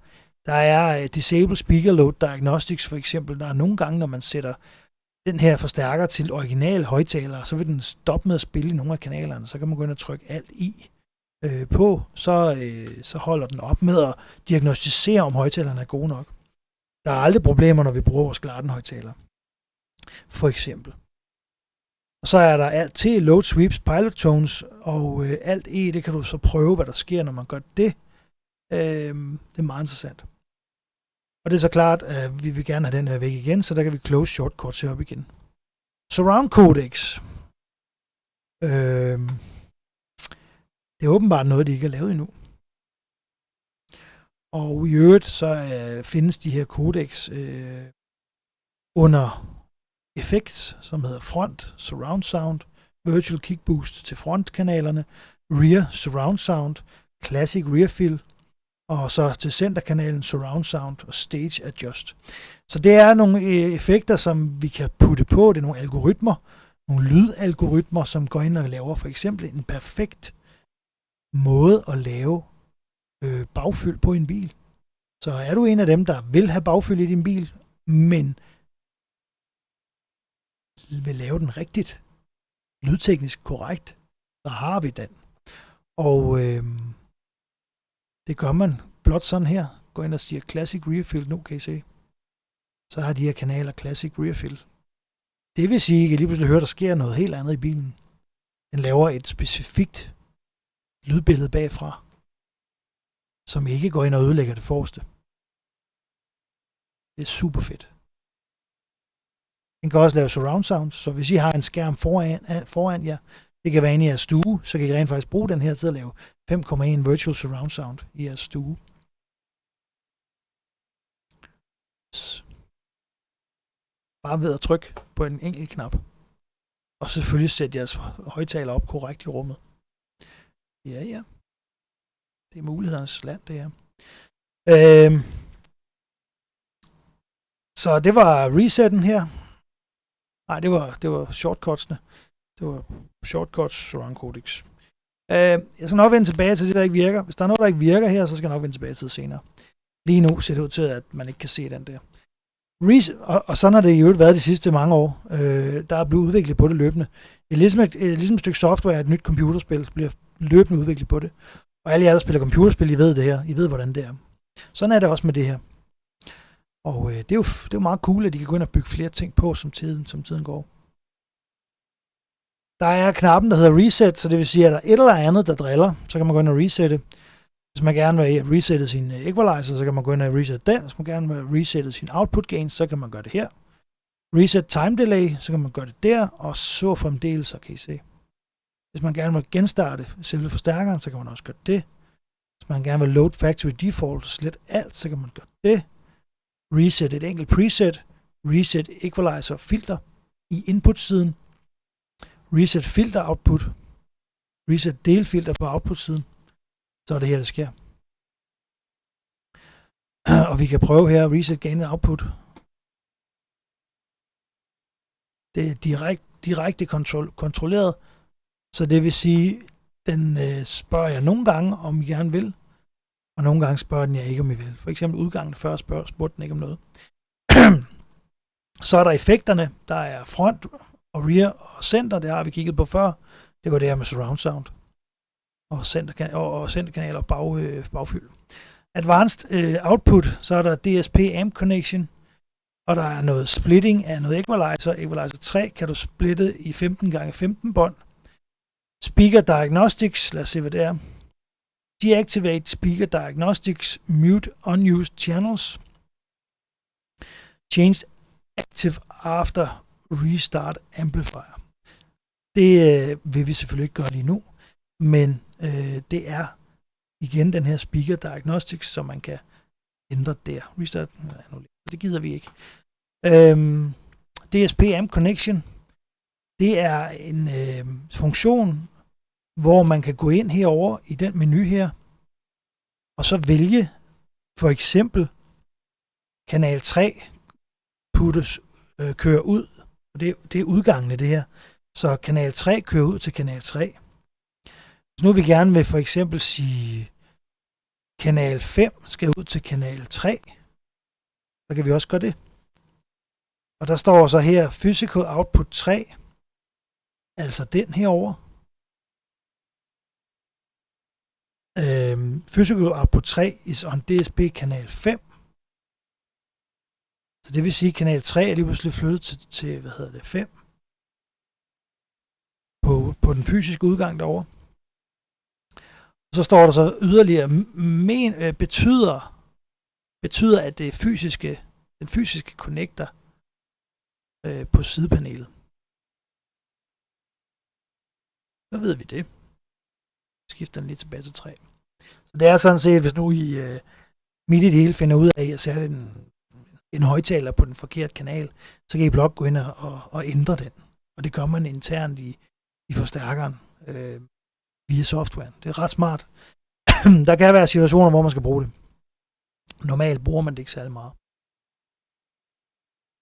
Der er Disable Speaker Load Diagnostics for eksempel. Der er nogle gange, når man sætter den her forstærker til original højtalere, så vil den stoppe med at spille i nogle af kanalerne. Så kan man gå ind og trykke alt i på, så holder den op med at diagnostisere, om højtalerne er gode nok. Der er aldrig problemer, når vi bruger vores Glarden-højtalere. For eksempel. Og så er der alt T, Load Sweeps, Pilot Tones, og alt E, det kan du så prøve, hvad der sker, når man gør det. Det er meget interessant. Og det er så klart, at vi vil gerne have den her væk igen, så der kan vi close shortcuts heroppe igen. Surround Codecs. Det er åbenbart noget, de ikke har lavet endnu. Og i øvrigt, så findes de her codecs under effects, som hedder Front Surround Sound, Virtual Kick Boost til frontkanalerne, Rear Surround Sound, Classic Rear Fill, og så til centerkanalen Surround Sound og Stage Adjust. Så det er nogle effekter, som vi kan putte på. Det er nogle algoritmer, nogle lydalgoritmer, som går ind og laver for eksempel en perfekt måde at lave bagfyld på en bil. Så er du en af dem, der vil have bagfyld i din bil, men vil lave den rigtigt, lydteknisk korrekt, så har vi den. Og det gør man blot sådan her. Gå ind og siger Classic Rear Fill nu, kan I se. Så har de her kanaler Classic Rear Fill. Det vil sige, at I kan lige pludselig høre, der sker noget helt andet i bilen. Den laver et specifikt lydbillede bagfra, som ikke går ind og ødelægger det forreste. Det er super fedt. Den kan også lave surround sound, så hvis I har en skærm foran jer, det kan være inde i jeres stue, så kan I rent faktisk bruge den her til at lave 5,1 virtual surround sound i jeres stue. Bare ved at trykke på en enkelt knap. Og selvfølgelig sætte jeres højttaler op korrekt i rummet. Ja. Det er mulighedernes land, det her. Så det var resetten her. Nej, det var shortcutsene. Det var shortcuts surround codecs. Jeg skal nok vende tilbage til det, der ikke virker. Hvis der er noget, der ikke virker her, så skal jeg nok vende tilbage til det senere. Lige nu ser det ud til, at man ikke kan se den der. Og sådan har det i øvrigt været de sidste mange år. Der er blevet udviklet på det løbende. Ligesom et stykke software, et nyt computerspil, bliver løbende udviklet på det. Og alle jer, der spiller computerspil, I ved det her. I ved, hvordan det er. Sådan er det også med det her. Og det er jo meget cool, at de kan gå ind og bygge flere ting på, som tiden går. Der er knappen, der hedder reset, så det vil sige, at der er et eller andet, der driller, så kan man gå ind og resette. Hvis man gerne vil resette sin equalizer, så kan man gå ind og resette den. Hvis man gerne vil resette sin output gain, så kan man gøre det her. Reset time delay, så kan man gøre det der, og så fremdeles, så kan I se. Hvis man gerne vil genstarte selve forstærkeren, så kan man også gøre det. Hvis man gerne vil load factory default og slet alt, så kan man gøre det. Reset et enkelt preset. Reset equalizer filter i input-siden. Reset filter output. Reset delfilter på output-siden. Så er det her, det sker. Og vi kan prøve her at reset gain output. Det er direkte kontrolleret. Så det vil sige, den spørger jeg nogle gange, om I gerne vil. Og nogle gange spørger den jeg ikke, om I vil. For eksempel udgangen før spurgte den ikke om noget. Så er der effekterne. Der er front og rear og center. Det har vi kigget på før. Det var det her med surround sound. Og centerkanal og bagfyld. Advanced output. Så er der DSP amp connection. Og der er noget splitting af noget equalizer. Equalizer 3 kan du splitte i 15x15 bånd. Speaker diagnostics. Lad os se, hvad det er. Deactivate speaker diagnostics. Mute unused channels. Changed active after restart amplifier. Det vil vi selvfølgelig ikke gøre lige nu. Men det er igen den her speaker diagnostics, som man kan ændre der. Restart. Det gider vi ikke. DSP amp connection. Det er en funktion, hvor man kan gå ind herover i den menu her, og så vælge for eksempel kanal 3 kører ud. Og det er udgangene det her. Så kanal 3 kører ud til kanal 3. Så nu vil vi gerne vil for eksempel sige kanal 5 skal ud til kanal 3. Så kan vi også gøre det. Og der står så her physical output 3. Altså den herover. Physical output 3 is on DSP kanal 5. Så det vil sige, at kanal 3 er lige pludselig flyttet til 5. På den fysiske udgang derovre. Og så står der så yderligere, betyder at det den fysiske connector på sidepanelet. Så ved vi det. Skifter den lige tilbage til 3. Så det er sådan set, hvis nu I midt i det hele finder ud af, at jeg sætter en højttaler på den forkerte kanal, så kan I blot gå ind og ændre den. Og det gør man internt i forstærkeren via softwaren. Det er ret smart. Der kan være situationer, hvor man skal bruge det. Normalt bruger man det ikke særlig meget.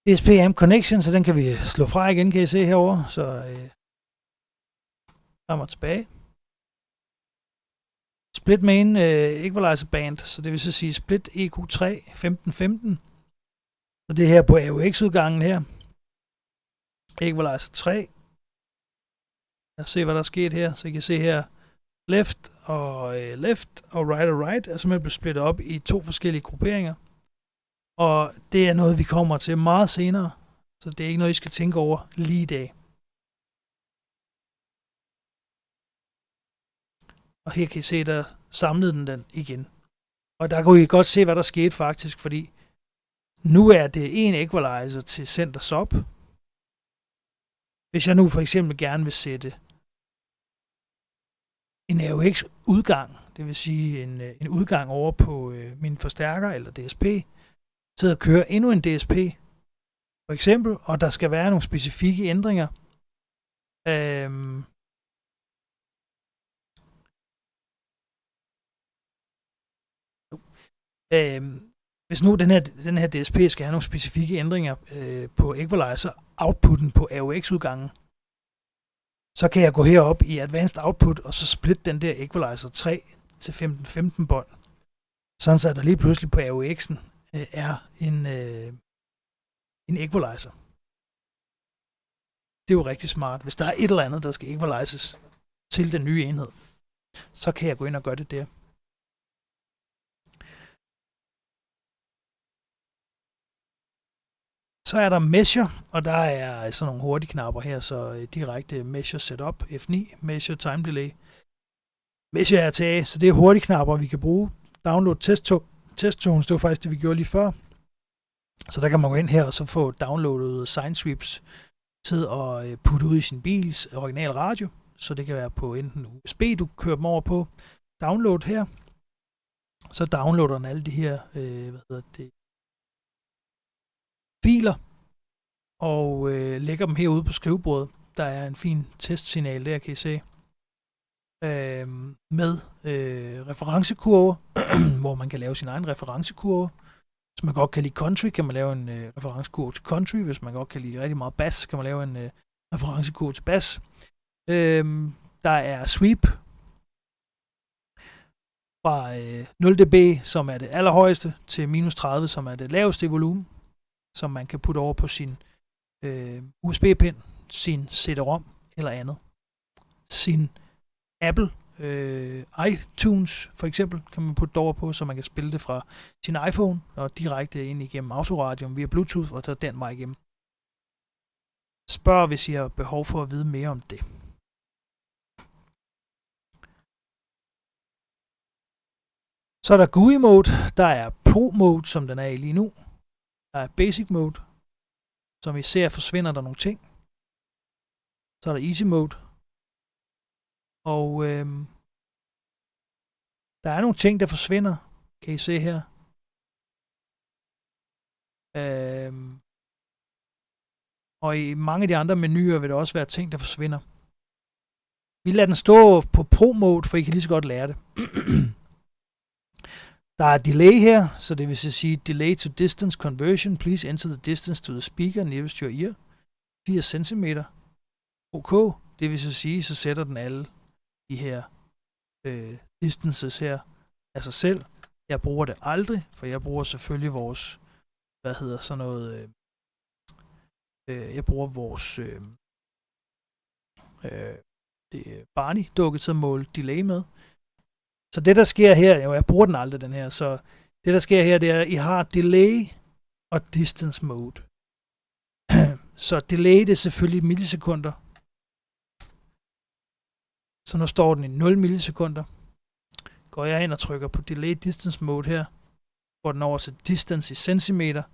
DSP amp connection, så den kan vi slå fra igen, kan I se herovre. Så frem og tilbage. Split main equalizer band, så det vil så sige split EQ3 1515. Så det er her på AUX-udgangen her. Equalizer 3. Lad os se, hvad der er sket her. Så I kan se her, left og right er simpelthen blevet splittet op i 2 forskellige grupperinger. Og det er noget, vi kommer til meget senere. Så det er ikke noget, I skal tænke over lige i dag. Og her kan I se, der samlede den igen. Og der kunne I godt se, hvad der skete faktisk, fordi nu er det en equalizer til center sub. Hvis jeg nu for eksempel gerne vil sætte en AUX udgang, det vil sige en udgang over på min forstærker eller DSP, til at køre endnu en DSP, for eksempel, og der skal være nogle specifikke ændringer. Hvis nu den her DSP skal have nogle specifikke ændringer på equalizer outputten på AUX-udgangen, så kan jeg gå herop i Advanced Output, og så splitte den der equalizer 3 til 15 bånd. Sådan så der lige pludselig på AUX'en er en equalizer. Det er jo rigtig smart. Hvis der er et eller andet, der skal equalizes til den nye enhed, så kan jeg gå ind og gøre det der. Så er der Measure, og der er sådan nogle hurtige knapper her, så direkte Measure Setup, F9, Measure Time Delay, Measure RTA, så det er hurtige knapper, vi kan bruge. Download test tones, det var faktisk det, vi gjorde lige før. Så der kan man gå ind her og så få downloadet sine sweeps til at putte ud i sin bils original radio, så det kan være på enten USB, du kører dem over på. Download her, så downloader den alle de her, filer, og lægger dem herude på skrivebordet. Der er en fin testsignal der, kan I se, med referencekurve, hvor man kan lave sin egen referencekurve. Hvis man godt kan lide country, kan man lave en referencekurve til country. Hvis man godt kan lide rigtig meget bass, kan man lave en referencekurve til bass. Der er sweep fra 0 dB, som er det allerhøjeste, til minus 30, som er det laveste i volumen, som man kan putte over på sin USB-pind, sin CD-ROM eller andet. Sin Apple iTunes for eksempel kan man putte det over på, så man kan spille det fra sin iPhone og direkte ind igennem autoradioen via Bluetooth og tage den vej igennem. Spørg, hvis I har behov for at vide mere om det. Så er der GUI mode, der er Pro mode, som den er i lige nu. Der er Basic mode, som I ser forsvinder der nogle ting. Så er der Easy mode. Og der er nogle ting, der forsvinder, kan I se her. Og i mange af de andre menuer vil der også være ting, der forsvinder. Vi lader den stå på Pro mode, for I kan lige så godt lære det. Der er delay her, så det vil sige delay to distance conversion. Please enter the distance to the speaker nearest your ear. 4 cm. OK. Det vil så sige, så sætter den alle de her distances her af sig selv. Jeg bruger det aldrig, for jeg bruger selvfølgelig vores, jeg bruger vores Barney-dukke til at måle delay med. Så det, der sker her, jeg bruger den aldrig, den her, så det, der sker her, det er, at I har delay og distance mode. Så delay, det er selvfølgelig millisekunder. Så nu står den i 0 millisekunder. Går jeg ind og trykker på delay distance mode her, går den over til distance i centimeter.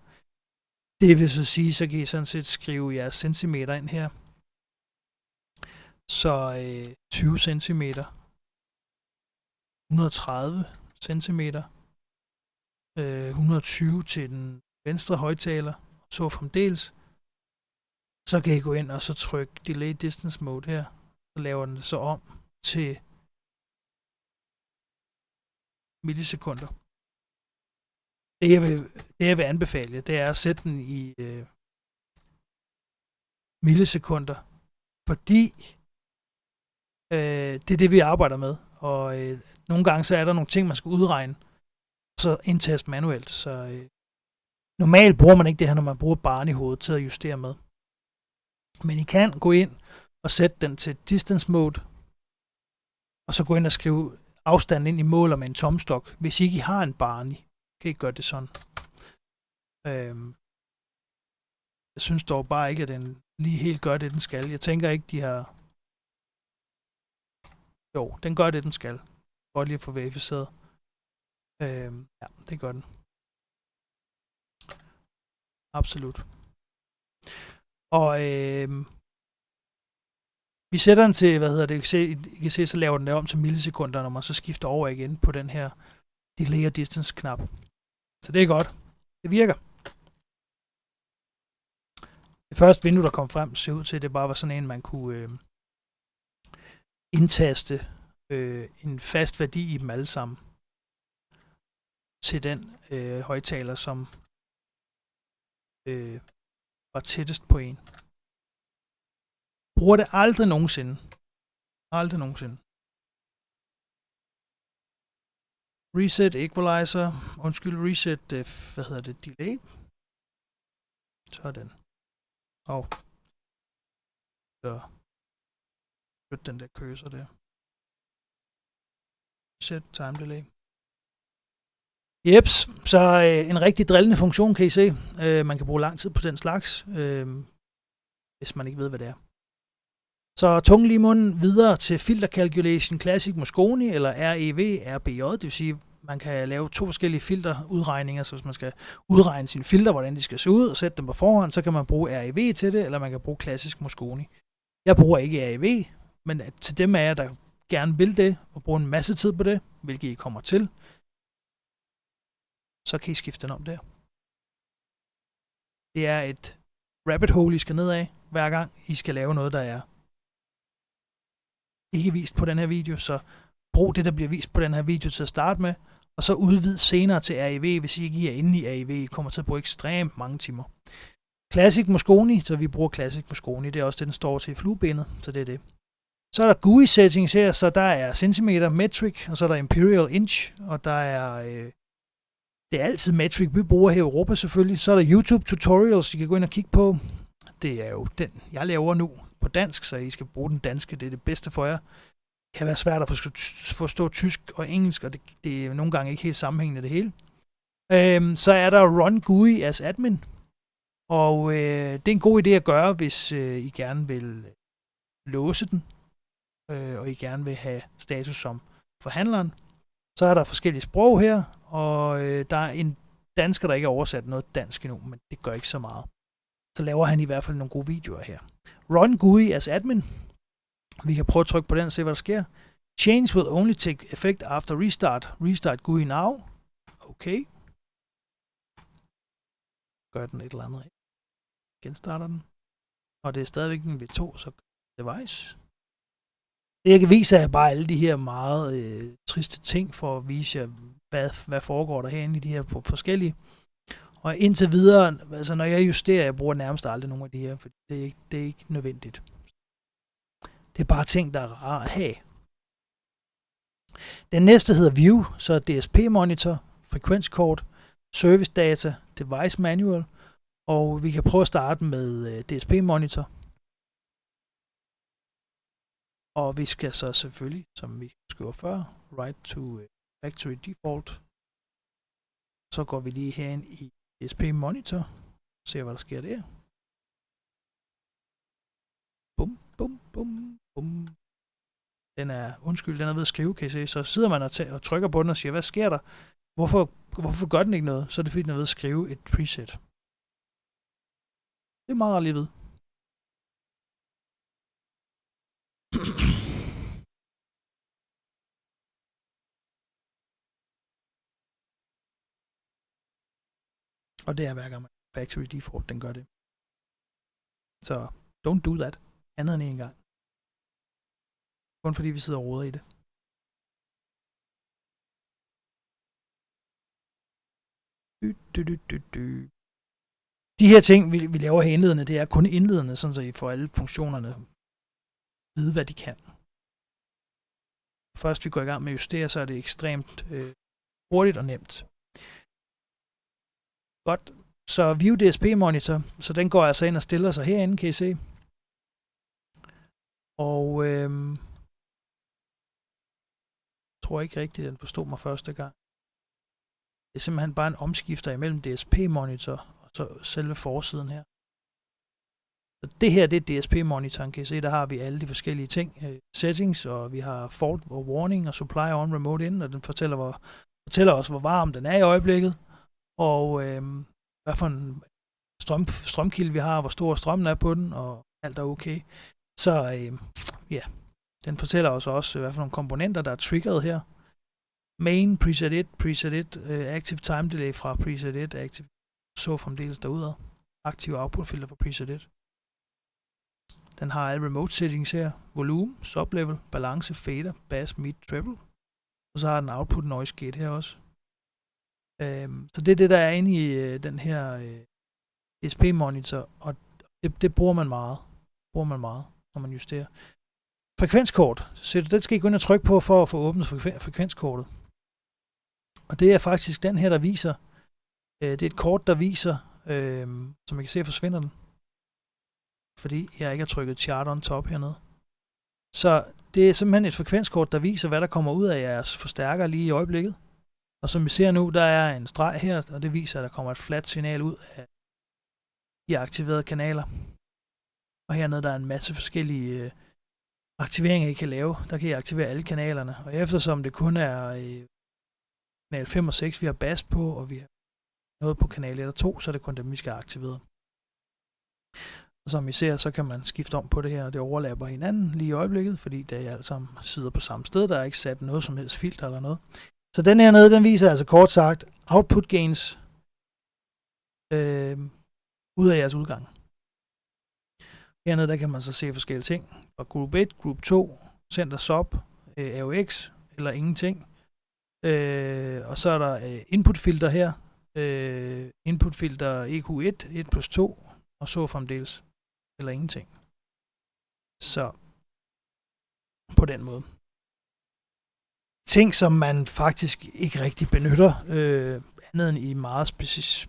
Det vil så sige, så kan I sådan set skrive jeres centimeter ind her. Så 20 centimeter. 130 cm, 120 til den venstre højttaler, så fremdeles. Så kan I gå ind og så trykke Delay Distance Mode her, så laver den så om til millisekunder. Det jeg vil anbefale, det er at sætte den i millisekunder, fordi det er det, vi arbejder med. Og nogle gange så er der nogle ting, man skal udregne, så indtaste manuelt. Så normalt bruger man ikke det her, når man bruger barn i hovedet til at justere med. Men I kan gå ind og sætte den til distance mode, og så gå ind og skrive afstanden ind i måler med en tomstok. Hvis ikke I har en Barney, kan I gøre det sådan. Jeg synes dog bare ikke, at den lige helt gør det, den skal. Jeg tænker ikke, de har... Jo, den gør det, den skal. godt lige at få verificeret. Ja, det gør den. Absolut. Og vi sætter den til, I kan se, så laver den det om til millisekunder, når man så skifter over igen på den her delay og distance knap. Så det er godt. Det virker. Det første vindue, der kom frem, ser ud til, at det bare var sådan en, man kunne indtaste en fast værdi i dem alle sammen til den højtaler, som var tættest på en. Bruger det aldrig nogensinde. Aldrig nogensinde. Reset equalizer. Undskyld, reset, delay. Sådan. Og så flyt den der cursor der. Set time delay. Jeps, så en rigtig drillende funktion, kan I se. Man kan bruge lang tid på den slags, hvis man ikke ved, hvad det er. Så tungen lige i munden, videre til filter calculation, Classic Mosconi eller REV, RBJ, det vil sige, man kan lave 2 forskellige filterudregninger, så hvis man skal udregne sine filter, hvordan de skal se ud, og sætte dem på forhånd, så kan man bruge REV til det, eller man kan bruge Classic Mosconi. Jeg bruger ikke REV, men til dem af jer, der gerne vil det, og bruge en masse tid på det, hvilket I kommer til, så kan I skifte den om der. Det er et rabbit hole, I skal ned af, hver gang I skal lave noget, der er ikke vist på den her video, så brug det, der bliver vist på den her video til at starte med, og så udvid senere til REV, hvis I ikke er inde i REV. I kommer til at bruge ekstremt mange timer. Classic Mosconi, så vi bruger Classic Mosconi, det er også det, den står til i fluebenet, så det er det. Så er der GUI settings her, så der er centimeter, metric, og så er der imperial inch, og der er, det er altid metric, vi bruger her i Europa selvfølgelig. Så er der YouTube tutorials, I kan gå ind og kigge på. Det er jo den, jeg laver nu på dansk, så I skal bruge den danske, det er det bedste for jer. Det kan være svært at forstå tysk og engelsk, og det er nogle gange ikke helt sammenhængende det hele. Så er der Run GUI as admin, og det er en god idé at gøre, hvis I gerne vil låse den, og I gerne vil have status som forhandleren. Så er der forskellige sprog her, og der er en dansker, der ikke er oversat noget dansk endnu, men det gør ikke så meget. Så laver han i hvert fald nogle gode videoer her. Run GUI as admin. Vi kan prøve at trykke på den og se, hvad der sker. Change will only take effect after restart. Restart GUI now. Okay. Gør den et eller andet af. Genstarter den. Og det er stadigvæk en V2, så device. Det jeg kan vise er bare alle de her meget triste ting for at vise jer, hvad foregår der herinde i de her forskellige. Og indtil videre, altså når jeg justerer, jeg bruger nærmest aldrig nogle af de her, for det er ikke nødvendigt. Det er bare ting, der er rare at have. Den næste hedder View, så er DSP Monitor, frekvenskort, Service Data, Device Manual, og vi kan prøve at starte med DSP Monitor. Og vi skal så selvfølgelig, som vi skriver før, write to factory default. Så går vi lige herind i DSP Monitor, ser hvad der sker der. Bum, bum, bum, bum. Den er ved at skrive, kan I se. Så sidder man og trykker på den og siger, hvad sker der? Hvorfor gør den ikke noget? Så er det fordi, den er ved at skrive et preset. Det er meget rart lige ved. Og det er hver gang man factory default, den gør det. Så don't do that. Andet end en gang. Kun fordi vi sidder og roder i det. De her ting, vi laver her indledende, det er kun indledende, sådan så I får alle funktionerne vide, hvad de kan. Først vi går i gang med at justere, så er det ekstremt hurtigt og nemt. Godt. Så View DSP Monitor, så den går altså ind og stiller sig herinde, kan I se. Og jeg tror ikke rigtigt, at den forstod mig første gang. Det er simpelthen bare en omskifter imellem DSP Monitor og så selve forsiden her. Så Så det her, det er DSP-monitoren, kan I se, der har vi alle de forskellige ting. Settings, og vi har fault og warning og supply on remote in, og den fortæller os, hvor varm den er i øjeblikket, og hvad for en strømkilde vi har, hvor stor strømmen er på den, og alt er okay. Så den fortæller os også, hvad for nogle komponenter, der er triggeret her. Main, preset 1, active time delay fra preset 1, active, så fremdeles derudad. Aktiv output filter fra preset 1. Den har alle remote settings her. Volume, sublevel, balance, fader, bass, mid, treble. Og så har den output noise gate her også. Så det er det, der er inde i den her DSP monitor, og det bruger man meget. Når man justerer. Frekvenskort. Så det skal I gå ind og trykke på for at få åbnet frekvenskortet. Og det er faktisk den her, der viser. Det er et kort, der viser, som I kan se, forsvinder den. Fordi jeg ikke har trykket chart on top hernede. Så det er simpelthen et frekvenskort, der viser, hvad der kommer ud af jeres forstærker lige i øjeblikket. Og som vi ser nu, der er en streg her, og det viser, at der kommer et fladt signal ud af de aktiverede kanaler. Og hernede der er en masse forskellige aktiveringer, I kan lave. Der kan I aktivere alle kanalerne. Og eftersom det kun er kanal 5 og 6, vi har bass på, og vi har noget på kanal 1 og 2, så er det kun dem, vi skal aktivere. Og som I ser, så kan man skifte om på det her, og det overlapper hinanden lige i øjeblikket, fordi det er alle sammen sidder på samme sted. Der er ikke sat noget som helst filter eller noget. Så den her nede, den viser altså kort sagt output gains ud af jeres udgang. Hernede, der kan man så se forskellige ting. Fra group 1, group 2, center sub, AUX eller ingenting. Og så er der input filter her. Input filter EQ1, 1+2, og så fremdeles. Eller ingenting. Så på den måde. Ting, som man faktisk ikke rigtig benytter, andet end i meget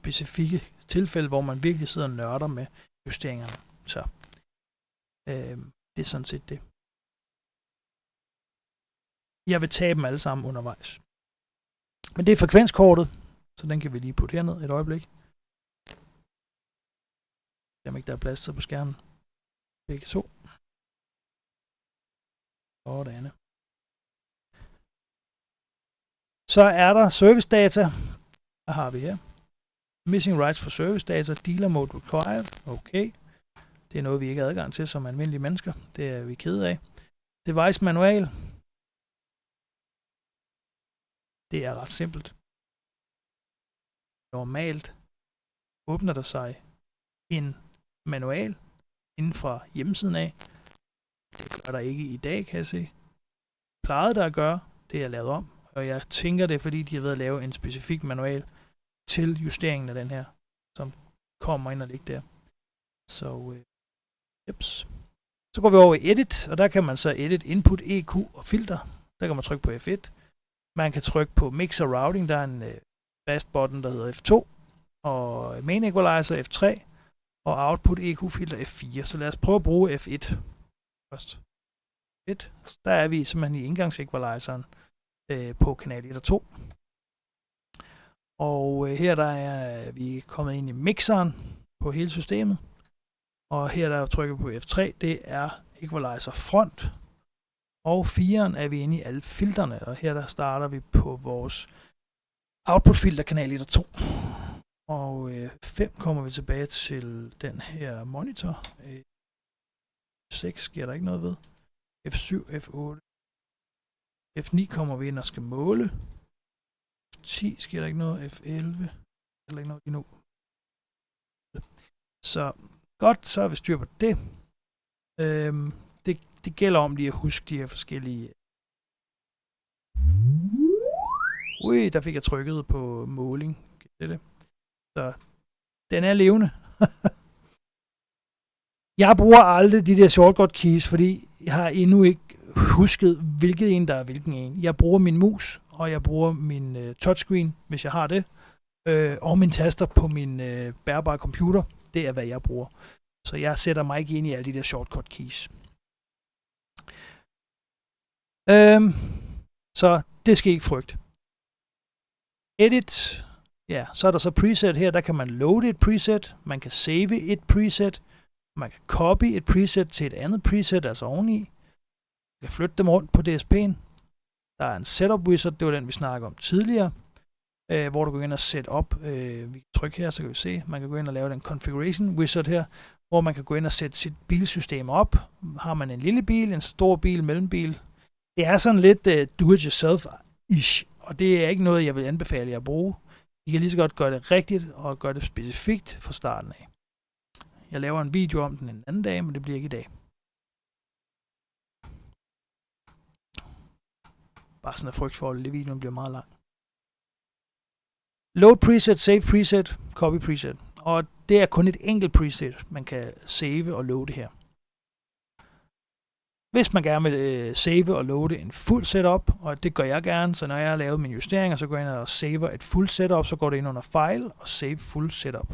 specifikke tilfælde, hvor man virkelig sidder og nørder med justeringerne. Så det er sådan set det. Jeg vil tage dem alle sammen undervejs. Men det er frekvenskortet, så den kan vi lige putte herned et øjeblik. Jamen ikke der er plads til på skærmen. Begge to. Og det andet. Så er der service data. Hvad har vi her? Missing rights for service data. Dealer mode required. Okay. Det er noget, vi ikke har adgang til som almindelige mennesker. Det er vi kede af. Device manual. Det er ret simpelt. Normalt åbner der sig en manual inden fra hjemmesiden af. Det gør der ikke i dag, kan jeg se. Plejede der at gøre, det er lavet om. Og jeg tænker det, fordi de har været at lave en specifik manual til justeringen af den her, som kommer ind og ligger der. Så, så går vi over i Edit, og der kan man så edit input, EQ og filter. Der kan man trykke på F1. Man kan trykke på Mix og Routing, der er en fast button, der hedder F2, og Main Equalizer F3, og Output EQ filter F4. Så lad os prøve at bruge F1 først. Der er vi simpelthen i indgangsequalizeren på kanal 1 og 2. Og her der er vi kommet ind i mixeren på hele systemet. Og her der er trykket på F3, det er equalizer front. Og 4'eren er vi inde i alle filterne, og her der starter vi på vores output filter kanal 1 og 2. Og 5 kommer vi tilbage til den her monitor. 6 sker der ikke noget ved. F7, F8. F9 kommer vi ind og skal måle. F10 sker der ikke noget. F11 eller ikke noget endnu. Så godt, så er vi styr på det. Det gælder om lige at huske de her forskellige. Ui, der fik jeg trykket på måling. Det. Så den er levende. Jeg bruger aldrig de der shortcut keys, fordi jeg har endnu ikke husket, hvilket en der er hvilken en. Jeg bruger min mus, og jeg bruger min touchscreen, hvis jeg har det, og mine taster på min bærbare computer. Det er, hvad jeg bruger. Så jeg sætter mig ikke ind i alle de der shortcut keys. Så det skal I ikke frygte. Edit. Ja, så er der så preset her. Der kan man loade et preset. Man kan save et preset. Man kan copy et preset til et andet preset, altså oveni. Man kan flytte dem rundt på DSP'en. Der er en setup wizard, det var den, vi snakkede om tidligere, hvor du går ind og sætte op. Vi kan trykke her, så kan vi se. Man kan gå ind og lave den configuration wizard her, hvor man kan gå ind og sætte sit bilsystem op. Har man en lille bil, en stor bil, mellembil. Det er sådan lidt do-it-yourself-ish, og det er ikke noget, jeg vil anbefale jer at bruge. I kan lige så godt gøre det rigtigt og gøre det specifikt fra starten af. Jeg laver en video om den en anden dag, men det bliver ikke i dag. Bare sådan en frygt for, at videoen bliver meget lang. Load preset, save preset, copy preset. Og det er kun et enkelt preset, man kan save og loade her. Hvis man gerne vil save og loade en fuld setup, og det gør jeg gerne, så når jeg har lavet mine justeringer, så går jeg ind og saver et fuld setup, så går det ind under file og save full setup.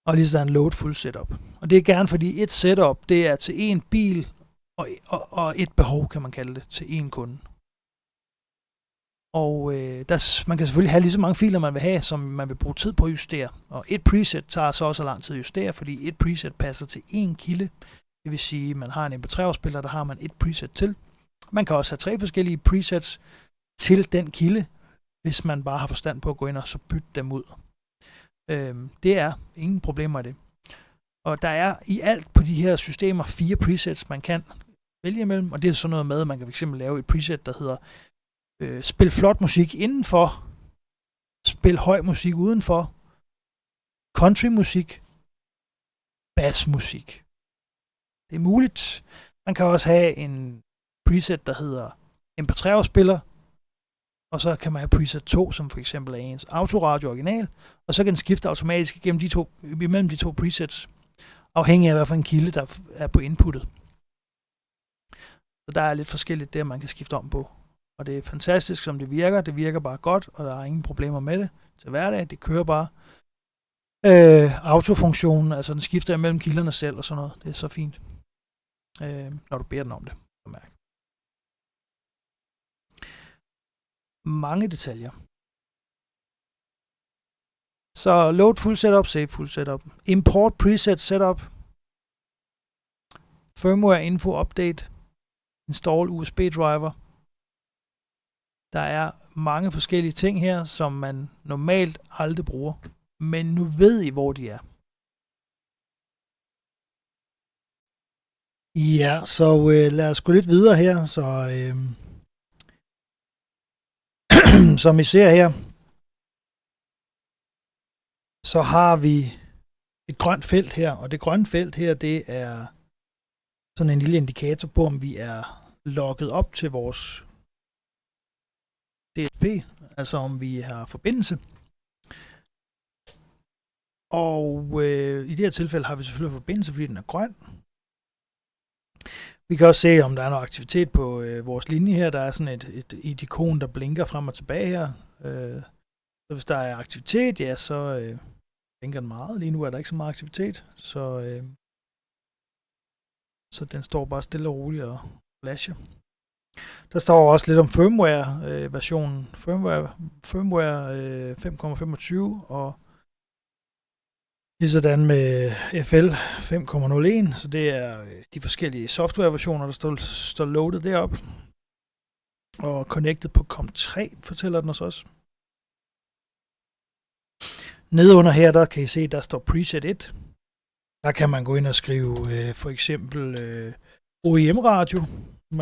Og lige sådan load full setup. Og det er gerne, fordi et setup, det er til en bil og et behov, kan man kalde det, til en kunde. Og man kan selvfølgelig have lige så mange filer, man vil have, som man vil bruge tid på at justere. Og et preset tager så også lang tid at justere, fordi et preset passer til en kilde. Det vil sige, at man har en MP3-afspiller, der har man et preset til. Man kan også have 3 forskellige presets til den kilde, hvis man bare har forstand på at gå ind og så bytte dem ud. Det er ingen problemer i det. Og der er i alt på de her systemer 4 presets, man kan vælge imellem. Og det er sådan noget med, at man kan fx lave et preset, der hedder spil flot musik indenfor, spil høj musik udenfor, countrymusik, bassmusik. Det er muligt. Man kan også have en preset, der hedder MP3-afspiller, og så kan man have preset 2, som for eksempel er ens autoradio original, og så kan den skifte automatisk imellem de to presets, afhængig af, hvad for en kilde, der er på inputtet. Så der er lidt forskelligt der, man kan skifte om på. Og det er fantastisk, som det virker. Det virker bare godt, og der er ingen problemer med det til hverdag. Det kører bare. Autofunktionen, altså den skifter imellem kilderne selv og sådan noget. Det er så fint, når du beder den om det. Mange detaljer. Så load full setup, save full setup. Import preset setup. Firmware info update. Install USB driver. Der er mange forskellige ting her, som man normalt aldrig bruger. Men nu ved I, hvor de er. Ja, så lad os gå lidt videre her. Så som I ser her, så har vi et grønt felt her. Og det grønne felt her, det er sådan en lille indikator på, om vi er logget op til vores DSP, altså om vi har forbindelse. Og i det her tilfælde har vi selvfølgelig forbindelse, fordi den er grøn. Vi kan også se, om der er noget aktivitet på vores linje her. Der er sådan et ikon, der blinker frem og tilbage her. Så hvis der er aktivitet, ja, så blinker den meget. Lige nu er der ikke så meget aktivitet, så den står bare stille og roligt og flasher. Der står også lidt om firmware-versionen. Firmware 5.25 og ligesådan med FL 5.01, så det er de forskellige software-versioner, der står loadet deroppe. Og connected på COM3, fortæller den os også. Nedunder her, der kan I se, der står preset 1. Der kan man gå ind og skrive for eksempel OEM-radio.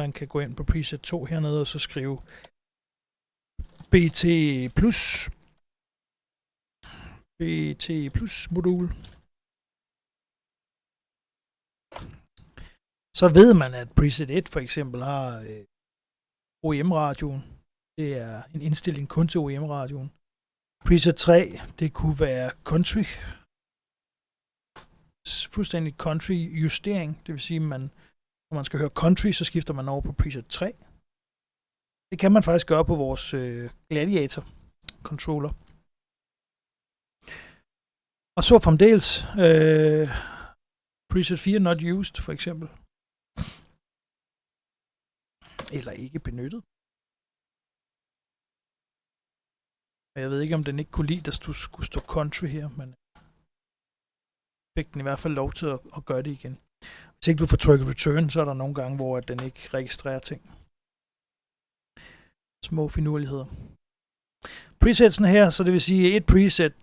Man kan gå ind på preset 2 hernede og så skrive BT Plus modul. Så ved man, at preset 1 for eksempel har OEM-radioen. Det er en indstilling kun til OEM-radioen. Preset 3, det kunne være country. Fuldstændig country justering. Det vil sige, at når man skal høre country, så skifter man over på preset 3. Det kan man faktisk gøre på vores Gladiator controller. Og så fremdeles preset 4 not used, for eksempel. Eller ikke benyttet. Og jeg ved ikke, om den ikke kunne lide, at der skulle stå country her, men fik den i hvert fald lov til at gøre det igen. Hvis ikke du får trykket return, så er der nogle gange, hvor den ikke registrerer ting. Små finurligheder. Presetsene her, så det vil sige, at et preset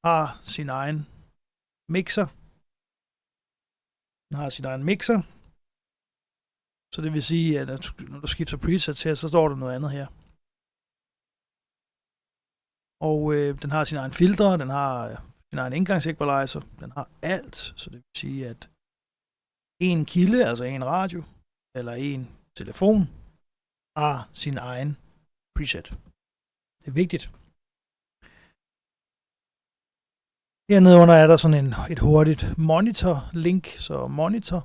har sin egen mixer. Den har sin egen mixer. Så det vil sige, at når du skifter presets her, så står der noget andet her. Og den har sin egen filtre, den har sin egen indgangsequalizer, den har alt. Så det vil sige, at en kilde, altså en radio, eller en telefon, har sin egen preset. Det er vigtigt. Hernede under er der sådan et hurtigt monitor-link, så monitor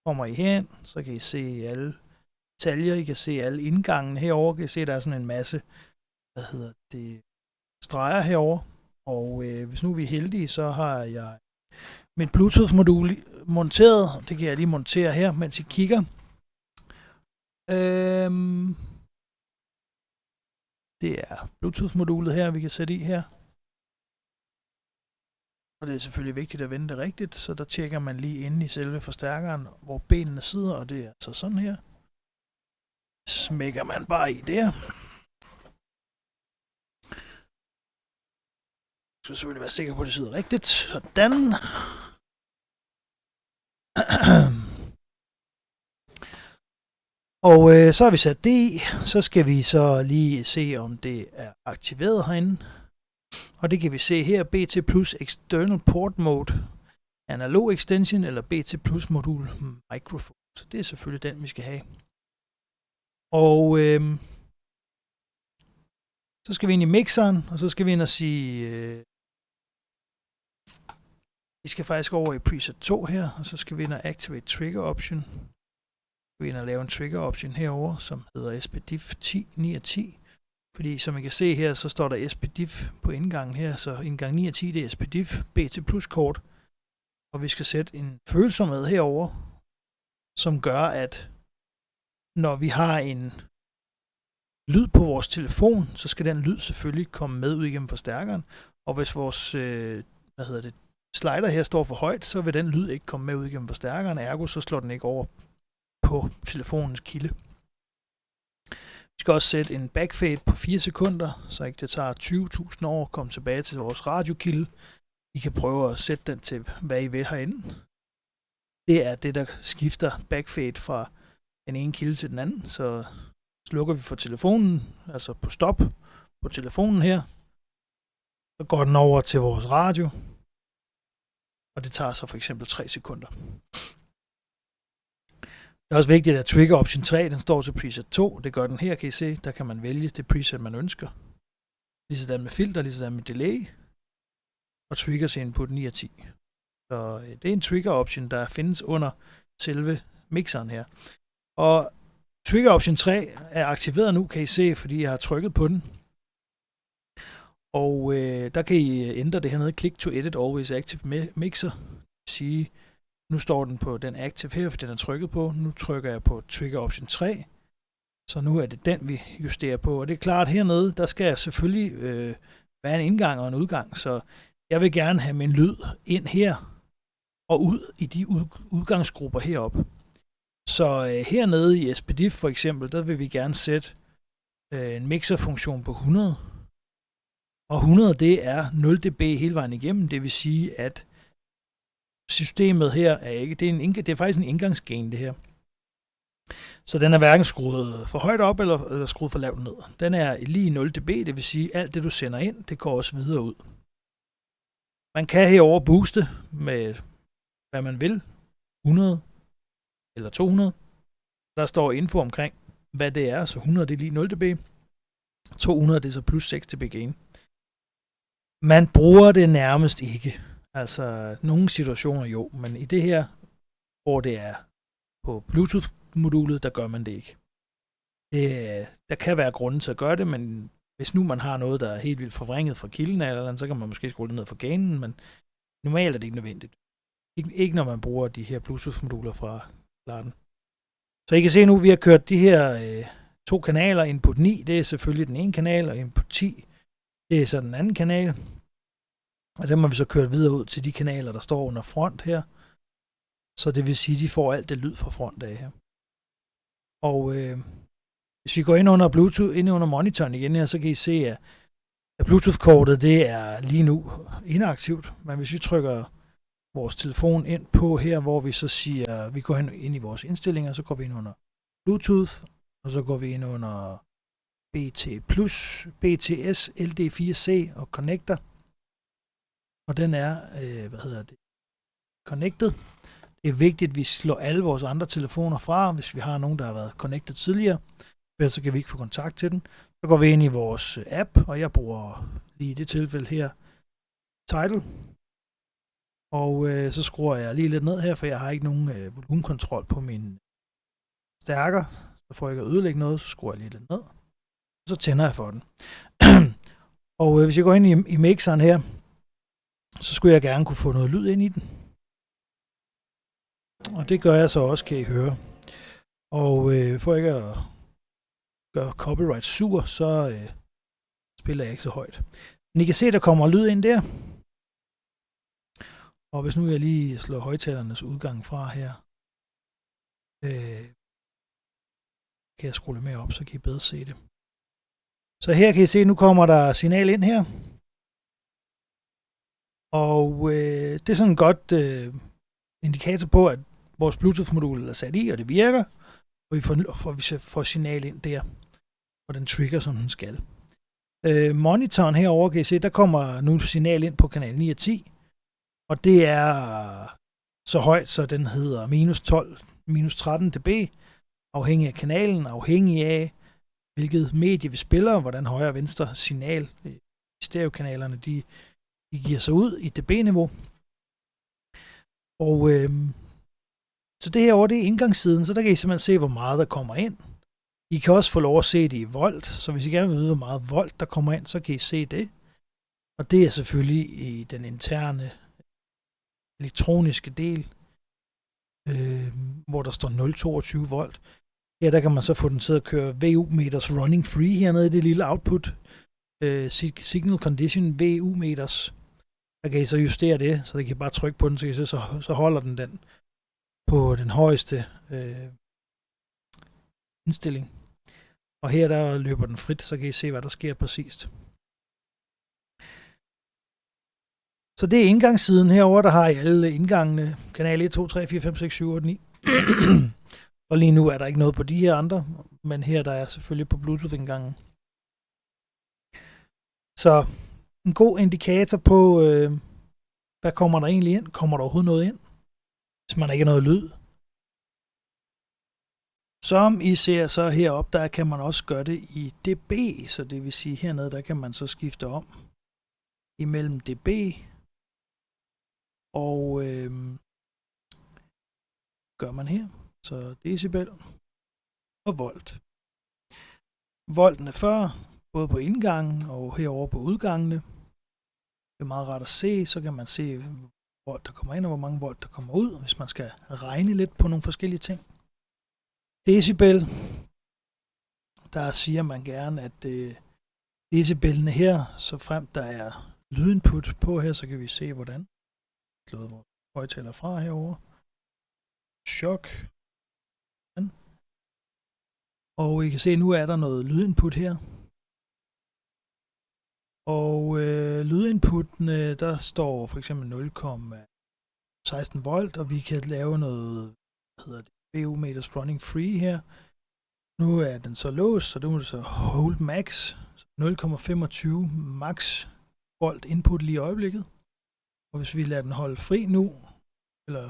kommer I herind, så kan I se alle detaljer, I kan se alle indgangen herover, I kan se, der er sådan en masse, streger herover. Og hvis nu vi er heldige, så har jeg mit Bluetooth-modul monteret, det kan jeg lige montere her, mens I kigger. Det er Bluetooth-modulet her, vi kan sætte i her. Og det er selvfølgelig vigtigt at vende det rigtigt, så der tjekker man lige inde i selve forstærkeren, hvor benene sidder, og det er altså sådan her. Smækker man bare i der. Jeg skal selvfølgelig være sikker på, at det sidder rigtigt. Sådan. Og så har vi sat det i. Så skal vi så lige se, om det er aktiveret herinde. Og det kan vi se her, BT Plus External Port Mode, Analog Extension eller BT Plus Modul Microphone. Så det er selvfølgelig den, vi skal have. Og så skal vi ind i mixeren, og så skal vi ind og sige, vi skal faktisk over i preset 2 her, og så skal vi ind og activate trigger option. Vi skal ind og lave en trigger option herover, som hedder SPDIF 9 af 10. Fordi som I kan se her, så står der SPDIF på indgangen her, så indgang 9 af 10 det er SPDIF BT Plus kort. Og vi skal sætte en følsomhed herover, som gør, at når vi har en lyd på vores telefon, så skal den lyd selvfølgelig komme med ud igennem forstærkeren. Og hvis vores slider her står for højt, så vil den lyd ikke komme med ud igennem forstærkeren, ergo så slår den ikke over på telefonens kilde. Vi skal også sætte en backfade på 4 sekunder, så ikke det tager 20.000 år at komme tilbage til vores radiokilde. I kan prøve at sætte den til, hvad I vil herinde. Det er det, der skifter backfade fra den ene kilde til den anden. Så slukker vi for telefonen, altså på stop på telefonen her. Så går den over til vores radio. Og det tager så for eksempel 3 sekunder. Det er også vigtigt, at trigger option 3, den står til preset 2. Det gør den her, kan I se. Der kan man vælge det preset, man ønsker. Ligesådan med filter, ligesådan med delay. Og triggers input 9 af 10. Så det er en trigger option, der findes under selve mixeren her. Og trigger option 3 er aktiveret nu, kan I se, fordi jeg har trykket på den. Og der kan I ændre det hernede. Click to edit always active mixer. Det vil sige, nu står den på den active her, for den er trykket på. Nu trykker jeg på trigger option 3. Så nu er det den, vi justerer på. Og det er klart, hernede, der skal jeg selvfølgelig være en indgang og en udgang. Så jeg vil gerne have min lyd ind her og ud i de udgangsgrupper heroppe. Så hernede i SPDIF for eksempel, der vil vi gerne sætte en mixerfunktion på 100. Og 100 det er 0 dB hele vejen igennem. Det vil sige, at systemet her er ikke, det er faktisk en indgangsgain det her. Så den er hverken skruet for højt op eller skruet for lavt ned. Den er lige 0 dB, det vil sige, alt det du sender ind, det går også videre ud. Man kan herover booste med hvad man vil, 100 eller 200. Der står info omkring, hvad det er, så 100 det er lige 0 dB. 200 det er så plus 6 dB gain. Man bruger det nærmest ikke. Altså, nogle situationer jo, men i det her, hvor det er på Bluetooth-modulet, der gør man det ikke. Der kan være grunden til at gøre det, men hvis nu man har noget, der er helt vildt forvrænget fra kilden eller andet, så kan man måske skrue det ned fra gainen, men normalt er det ikke nødvendigt. Ikke når man bruger de her Bluetooth-moduler fra Larden. Så I kan se nu, vi har kørt de her 2 kanaler. Input 9, det er selvfølgelig den ene kanal, og input 10, det er så den anden kanal. Og dem har vi så kørt videre ud til de kanaler, der står under front her. Så det vil sige, at de får alt det lyd fra front af her. Og hvis vi går ind under Bluetooth, ind under monitoren igen her, så kan I se, at Bluetooth-kortet, det er lige nu inaktivt. Men hvis vi trykker vores telefon ind på her, hvor vi så siger, vi går ind i vores indstillinger, så går vi ind under Bluetooth, og så går vi ind under BT+, BTS, LD4C og Connector. Og den er, connected. Det er vigtigt, at vi slår alle vores andre telefoner fra, hvis vi har nogen, der har været connected tidligere. Så kan vi ikke få kontakt til den. Så går vi ind i vores app, og jeg bruger lige i det tilfælde her Tidal. Og så skruer jeg lige lidt ned her, for jeg har ikke nogen volumenkontrol på min stærker. Så får jeg ikke at ødelægge noget, så skruer jeg lige lidt ned. Og så tænder jeg for den. Og hvis jeg går ind i mixeren her, så skulle jeg gerne kunne få noget lyd ind i den. Og det gør jeg så også, kan I høre. Og for ikke at gøre copyright sur, så spiller jeg ikke så højt. Men I kan se, der kommer lyd ind der. Og hvis nu jeg lige slår højtalernes udgang fra her, kan jeg skrue lidt mere op, så kan I bedre se det. Så her kan I se, nu kommer der signal ind her. Og det er sådan en godt indikator på, at vores Bluetooth-modul er sat i, og det virker. Og vi får signal ind der, og den trigger, som den skal. Monitoren herovre, kan I se, der kommer nu signal ind på kanal 9 og 10. Og det er så højt, så den hedder minus 13 dB, afhængig af kanalen, afhængig af hvilket medie vi spiller, hvordan højre og venstre signal i stereokanalerne, de giver sig ud i dB-niveau. Og så det herovre, det er indgangssiden, så der kan I simpelthen se, hvor meget der kommer ind. I kan også få lov at se det i volt, så hvis I gerne vil vide, hvor meget volt der kommer ind, så kan I se det. Og det er selvfølgelig i den interne elektroniske del, hvor der står 0,22 volt. Ja, der kan man så få den til at køre VU-meters running free hernede i det lille output. Signal condition VU-meters. Der kan I så justere det, så det kan I bare trykke på den, så holder den på den højeste indstilling. Og her der løber den frit, så kan I se, hvad der sker præcist. Så det er indgangssiden herover, der har I alle indgangene. Kanal 1, 2, 3, 4, 5, 6, 7, 8, 9. Og lige nu er der ikke noget på de her andre, men her der er selvfølgelig på Bluetooth-indgangen. Så en god indikator på, hvad kommer der egentlig ind? Kommer der overhovedet noget ind? Hvis man ikke har noget lyd. Som I ser så heroppe, der kan man også gøre det i dB, så det vil sige hernede, der kan man så skifte om imellem dB og gør man her, så decibel og volt. Volten er 40, både på indgangen og herover på udgangene. Det er meget rart at se, så kan man se, hvor volt der kommer ind og hvor mange volt der kommer ud, hvis man skal regne lidt på nogle forskellige ting. Decibel, der siger man gerne, at decibelene her, så frem der er lydinput på her, så kan vi se, hvordan slået vores højtaler fra herover. Chok. Og I kan se, nu er der noget lydinput her. Og lydinputtene, der står for eksempel 0,16 volt, og vi kan lave noget, VU-meters running free her. Nu er den så låst, så nu er det så hold max, 0,25 max volt input lige i øjeblikket. Og hvis vi lader den holde fri nu, eller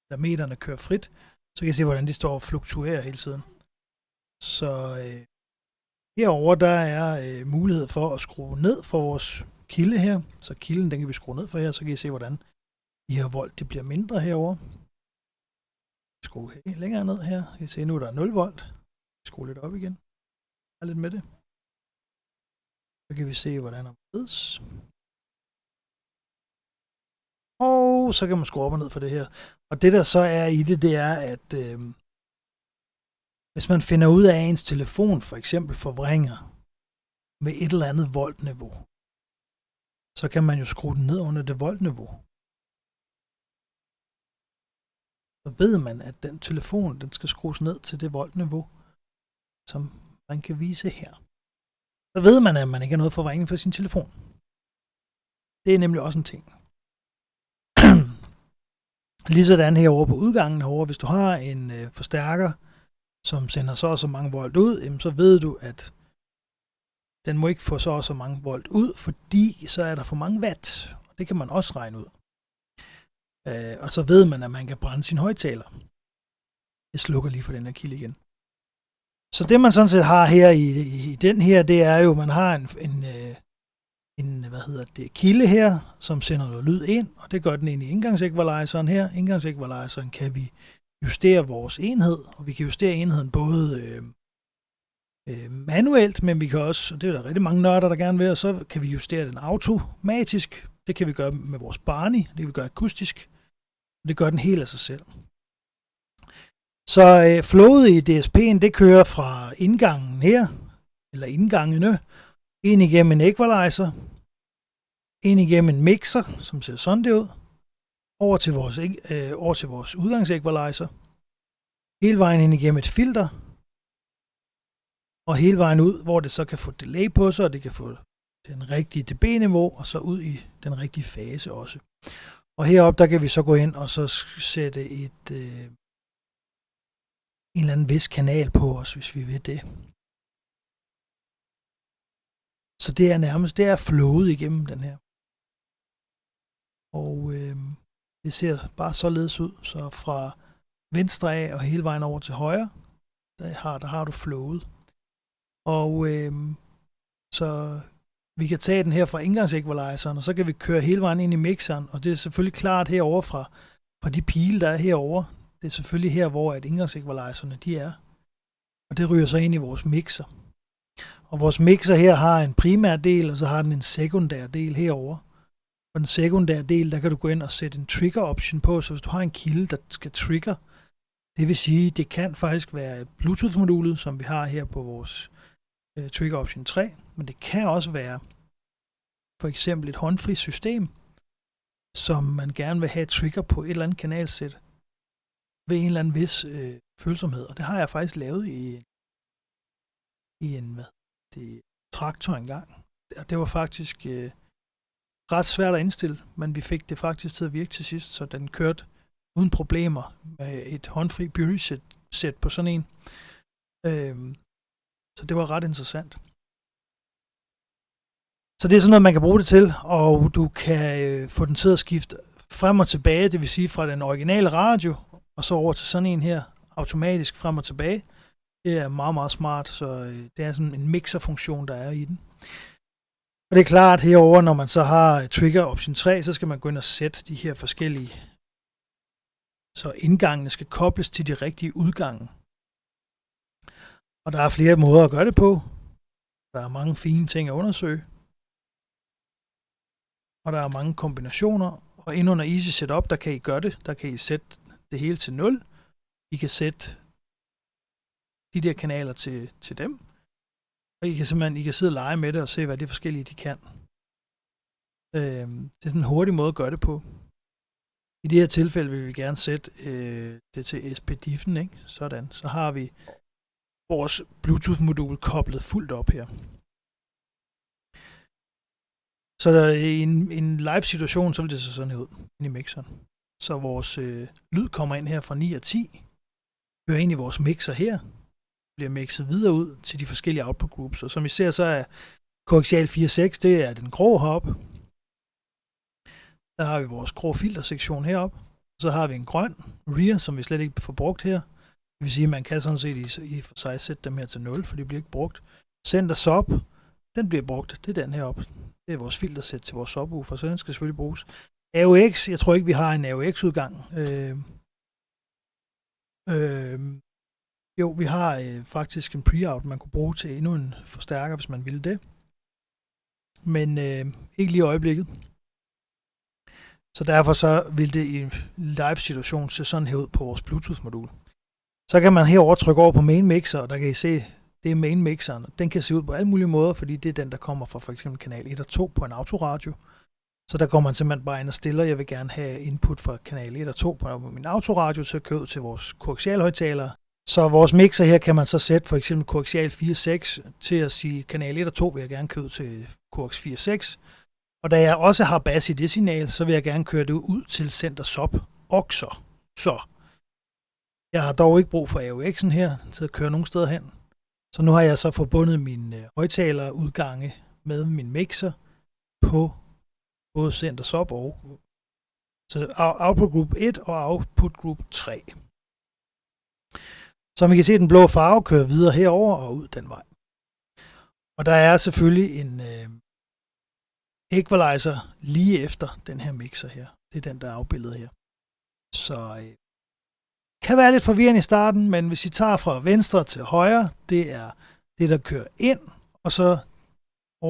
lader meterne køre frit, så kan I se, hvordan de står og fluktuerer hele tiden. Så herover der er mulighed for at skrue ned for vores kilde her. Så kilden, den kan vi skrue ned for her, så kan I se, hvordan de her volt, det bliver mindre herover. Skrue længere ned her. I kan se, nu er der 0 volt. Skrue lidt op igen. Er lidt med det. Så kan vi se, hvordan der bedes. Og så kan man skrue op og ned for det her. Og det der så er i det, det er, at hvis man finder ud af, at ens telefon for eksempel forvrænger med et eller andet voltniveau, så kan man jo skrue den ned under det voltniveau. Så ved man, at den telefon, den skal skrues ned til det voltniveau, som man kan vise her. Så ved man, at man ikke har noget forvrængning for sin telefon. Det er nemlig også en ting. Ligesådan herovre på udgangen herovre, hvis du har en forstærker, som sender så og så mange volt ud, så ved du, at den må ikke få så og så mange volt ud, fordi så er der for mange watt. Og det kan man også regne ud. Og så ved man, at man kan brænde sin højttaler. Jeg slukker lige for den her kilde igen. Så det man sådan set har her i den her, det er jo, man har en kilde her, som sender noget lyd ind, og det gør den ind i indgangsequalizeren her. Indgangsequalizeren kan vi justere vores enhed, og vi kan justere enheden både manuelt, men vi kan også, og det er der rigtig mange nørder, der gerne vil, og så kan vi justere den automatisk. Det kan vi gøre med vores Barney, det kan vi gøre akustisk, og det gør den helt af sig selv. Så flowet i DSP'en, det kører fra indgangen her, eller indgangene, ind igennem en equalizer, ind igennem en mixer, som ser sådan det ud, over til vores udgangsequalizer, hele vejen ind igennem et filter, og hele vejen ud, hvor det så kan få delay på sig, og det kan få den rigtige dB-niveau, og så ud i den rigtige fase også. Og heroppe, der kan vi så gå ind og så sætte en eller anden vis kanal på os, hvis vi vil det. Så det er nærmest, det er flowet igennem den her. Og det ser bare således ud, så fra venstre af og hele vejen over til højre, der har du flowet. Og så vi kan tage den her fra indgangsequalizeren, og så kan vi køre hele vejen ind i mixeren, og det er selvfølgelig klart herovre fra de pile, der er herovre. Det er selvfølgelig her, hvor at indgangsequalizerne de er. Og det ryger så ind i vores mixer. Og vores mixer her har en primær del, og så har den en sekundær del herover. Og den sekundære del, der kan du gå ind og sætte en trigger option på, så hvis du har en kilde, der skal trigger, det vil sige, det kan faktisk være Bluetooth-modulet, som vi har her på vores trigger option 3, men det kan også være for eksempel et håndfri system, som man gerne vil have trigger på et eller andet kanalsæt ved en eller anden vis følsomhed. Og det har jeg faktisk lavet i en traktor engang. Og det var faktisk ret svært at indstille, men vi fik det faktisk til at virke til sidst, så den kørte uden problemer med et håndfri beauty-sæt på sådan en. Så det var ret interessant. Så det er sådan noget, man kan bruge det til, og du kan få den til at skifte frem og tilbage, det vil sige fra den originale radio, og så over til sådan en her, automatisk frem og tilbage. Det er meget, meget smart, så det er sådan en mixer-funktion, der er i den. Og det er klart herover, når man så har trigger option 3, så skal man gå ind og sætte de her forskellige, så indgangene skal kobles til de rigtige udgange. Og der er flere måder at gøre det på. Der er mange fine ting at undersøge. Og der er mange kombinationer. Og inde under Easy Setup, der kan I gøre det. Der kan I sætte det hele til 0. I kan sætte de der kanaler til dem. Og I kan sidde og lege med det og se, hvad de forskellige de kan. Det er sådan en hurtig måde at gøre det på. I det her tilfælde vil vi gerne sætte det til SPDIF'en, ikke? Sådan. Så har vi vores Bluetooth-modul koblet fuldt op her. Så der i en live-situation, så vil det se sådan ud ind i mixeren. Så vores lyd kommer ind her fra 9 og 10, hører ind i vores mixer her, bliver mixet videre ud til de forskellige output groups. Og som I ser, så er koaxial 4.6, det er den grå heroppe. Der har vi vores grå filtersektion heroppe. Så har vi en grøn rear, som vi slet ikke får brugt her. Det vil sige, at man kan sådan set i for sig sætte dem her til 0, for de bliver ikke brugt. Center sub, den bliver brugt. Det er den heroppe. Det er vores filtersæt til vores subwoofer, så den skal selvfølgelig bruges. AUX, jeg tror ikke, vi har en AUX-udgang. Jo, vi har faktisk en pre-out, man kunne bruge til endnu en forstærker, hvis man ville det. Men ikke lige i øjeblikket. Så derfor så vil det i en live-situation se sådan her ud på vores Bluetooth-modul. Så kan man herover trykke over på main mixer, og der kan I se, det er main mixeren. Den kan se ud på alle mulige måder, fordi det er den, der kommer fra for eksempel kanal 1 og 2 på en autoradio. Så der går man simpelthen bare ind og stiller, jeg vil gerne have input fra kanal 1 og 2 på min autoradio til at køre ud til vores koaxialhøjtalere. Så vores mixer her kan man så sætte for eksempel koaxial 4.6 til at sige kanal 1 og 2 vil jeg gerne køre ud til koax 4.6. Og da jeg også har bas i det signal, så vil jeg gerne køre det ud til center sub også. Så jeg har dog ikke brug for AUX'en her til at køre nogen steder hen. Så nu har jeg så forbundet mine højtalerudgange med min mixer på både center sub og så output group 1 og output group 3. Så man kan se, at den blå farve kører videre herover og ud den vej. Og der er selvfølgelig en equalizer lige efter den her mixer her. Det er den, der er afbildet her. Så kan være lidt forvirrende i starten, men hvis I tager fra venstre til højre, det er det, der kører ind, og så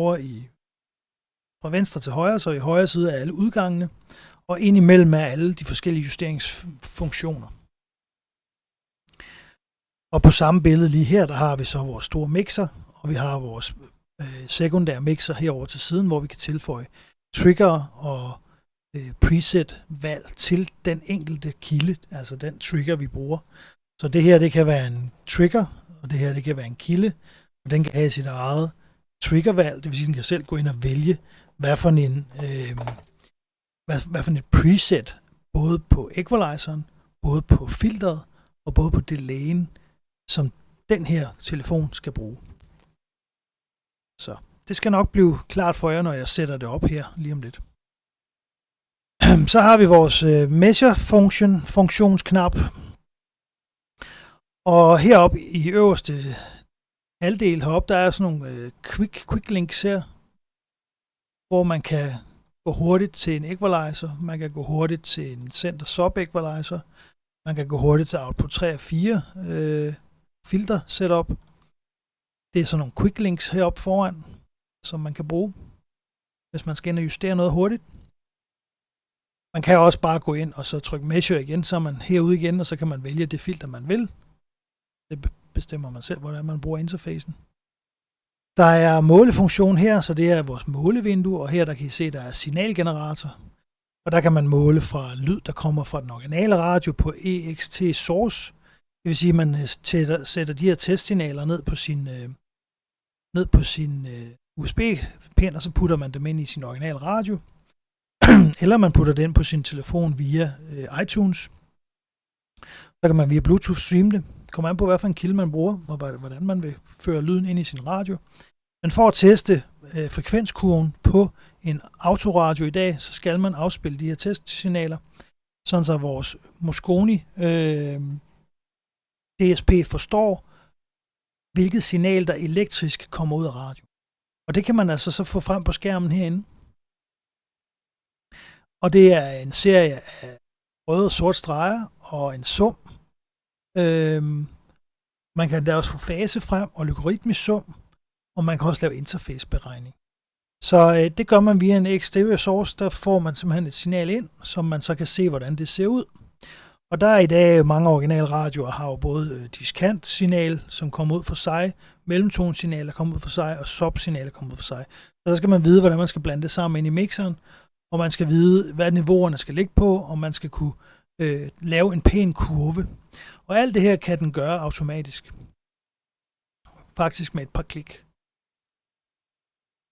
over fra venstre til højre, så i højre side er alle udgangene, og ind imellem er alle de forskellige justeringsfunktioner. Og på samme billede lige her, der har vi så vores store mixer, og vi har vores sekundære mixer herover til siden, hvor vi kan tilføje trigger og preset-valg til den enkelte kilde, altså den trigger, vi bruger. Så det her, det kan være en trigger, og det her, det kan være en kilde, og den kan have sit eget triggervalg, det vil sige, den kan selv gå ind og vælge, hvad for et preset, både på equalizeren, både på filteret, og både på delayen, som den her telefon skal bruge. Så det skal nok blive klart for jer, når jeg sætter det op her lige om lidt. Så har vi vores measure funktionsknap. Og heroppe i øverste halvdel heroppe, der er sådan nogle quick links her, hvor man kan gå hurtigt til en equalizer, man kan gå hurtigt til en center sub equalizer, man kan gå hurtigt til output 3 og 4 filter setup. Det er sådan nogle quick links heroppe foran, som man kan bruge, hvis man skal ind og justere noget hurtigt. Man kan også bare gå ind og så trykke measure igen, så er man herude igen, og så kan man vælge det filter, man vil. Det bestemmer man selv, hvordan man bruger interfacen. Der er målefunktion her, så det er vores målevindue, og her der kan I se, der er signalgenerator. Og der kan man måle fra lyd, der kommer fra den originale radio på EXT source. Det vil sige, at man sætter de her testsignaler ned på sin USB-pind, og så putter man dem ind i sin originale radio. Eller man putter den på sin telefon via iTunes. Så kan man via Bluetooth streame det. Kommer an på, hvad for en kilde man bruger, og hvordan man vil føre lyden ind i sin radio. Men for at teste frekvenskurven på en autoradio i dag, så skal man afspille de her testsignaler, sådan så vores Mosconi DSP forstår, hvilket signal, der elektrisk kommer ud af radio. Og det kan man altså så få frem på skærmen herinde. Og det er en serie af røde og sorte streger og en sum. Man kan da også få fase frem og logaritmisk sum, og man kan også lave interfaceberegning. Så det gør man via en exterior source, der får man simpelthen et signal ind, som man så kan se, hvordan det ser ud. Og der er i dag mange originalradioer, har jo både diskant-signal, som kommer ud for sig, mellemtonsignaler kommer ud for sig, og sub-signaler kommer ud for sig. Så der skal man vide, hvordan man skal blande det sammen ind i mixeren, og man skal vide, hvad niveauerne skal ligge på, og man skal kunne lave en pæn kurve. Og alt det her kan den gøre automatisk. Faktisk med et par klik.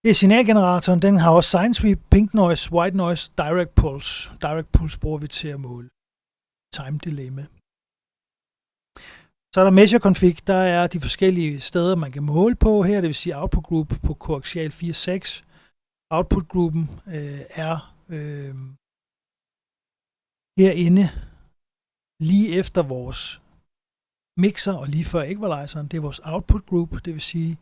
Det er signalgeneratoren, den har også sine sweep, pink noise, white noise, direct pulse. Direct pulse bruger vi til at måle time delay med. Så er der measure config, der er de forskellige steder, man kan måle på her, det vil sige output group på koaxial 4.6. Output groupen er herinde lige efter vores mixer og lige før equalizeren. Det er vores output group, det vil sige,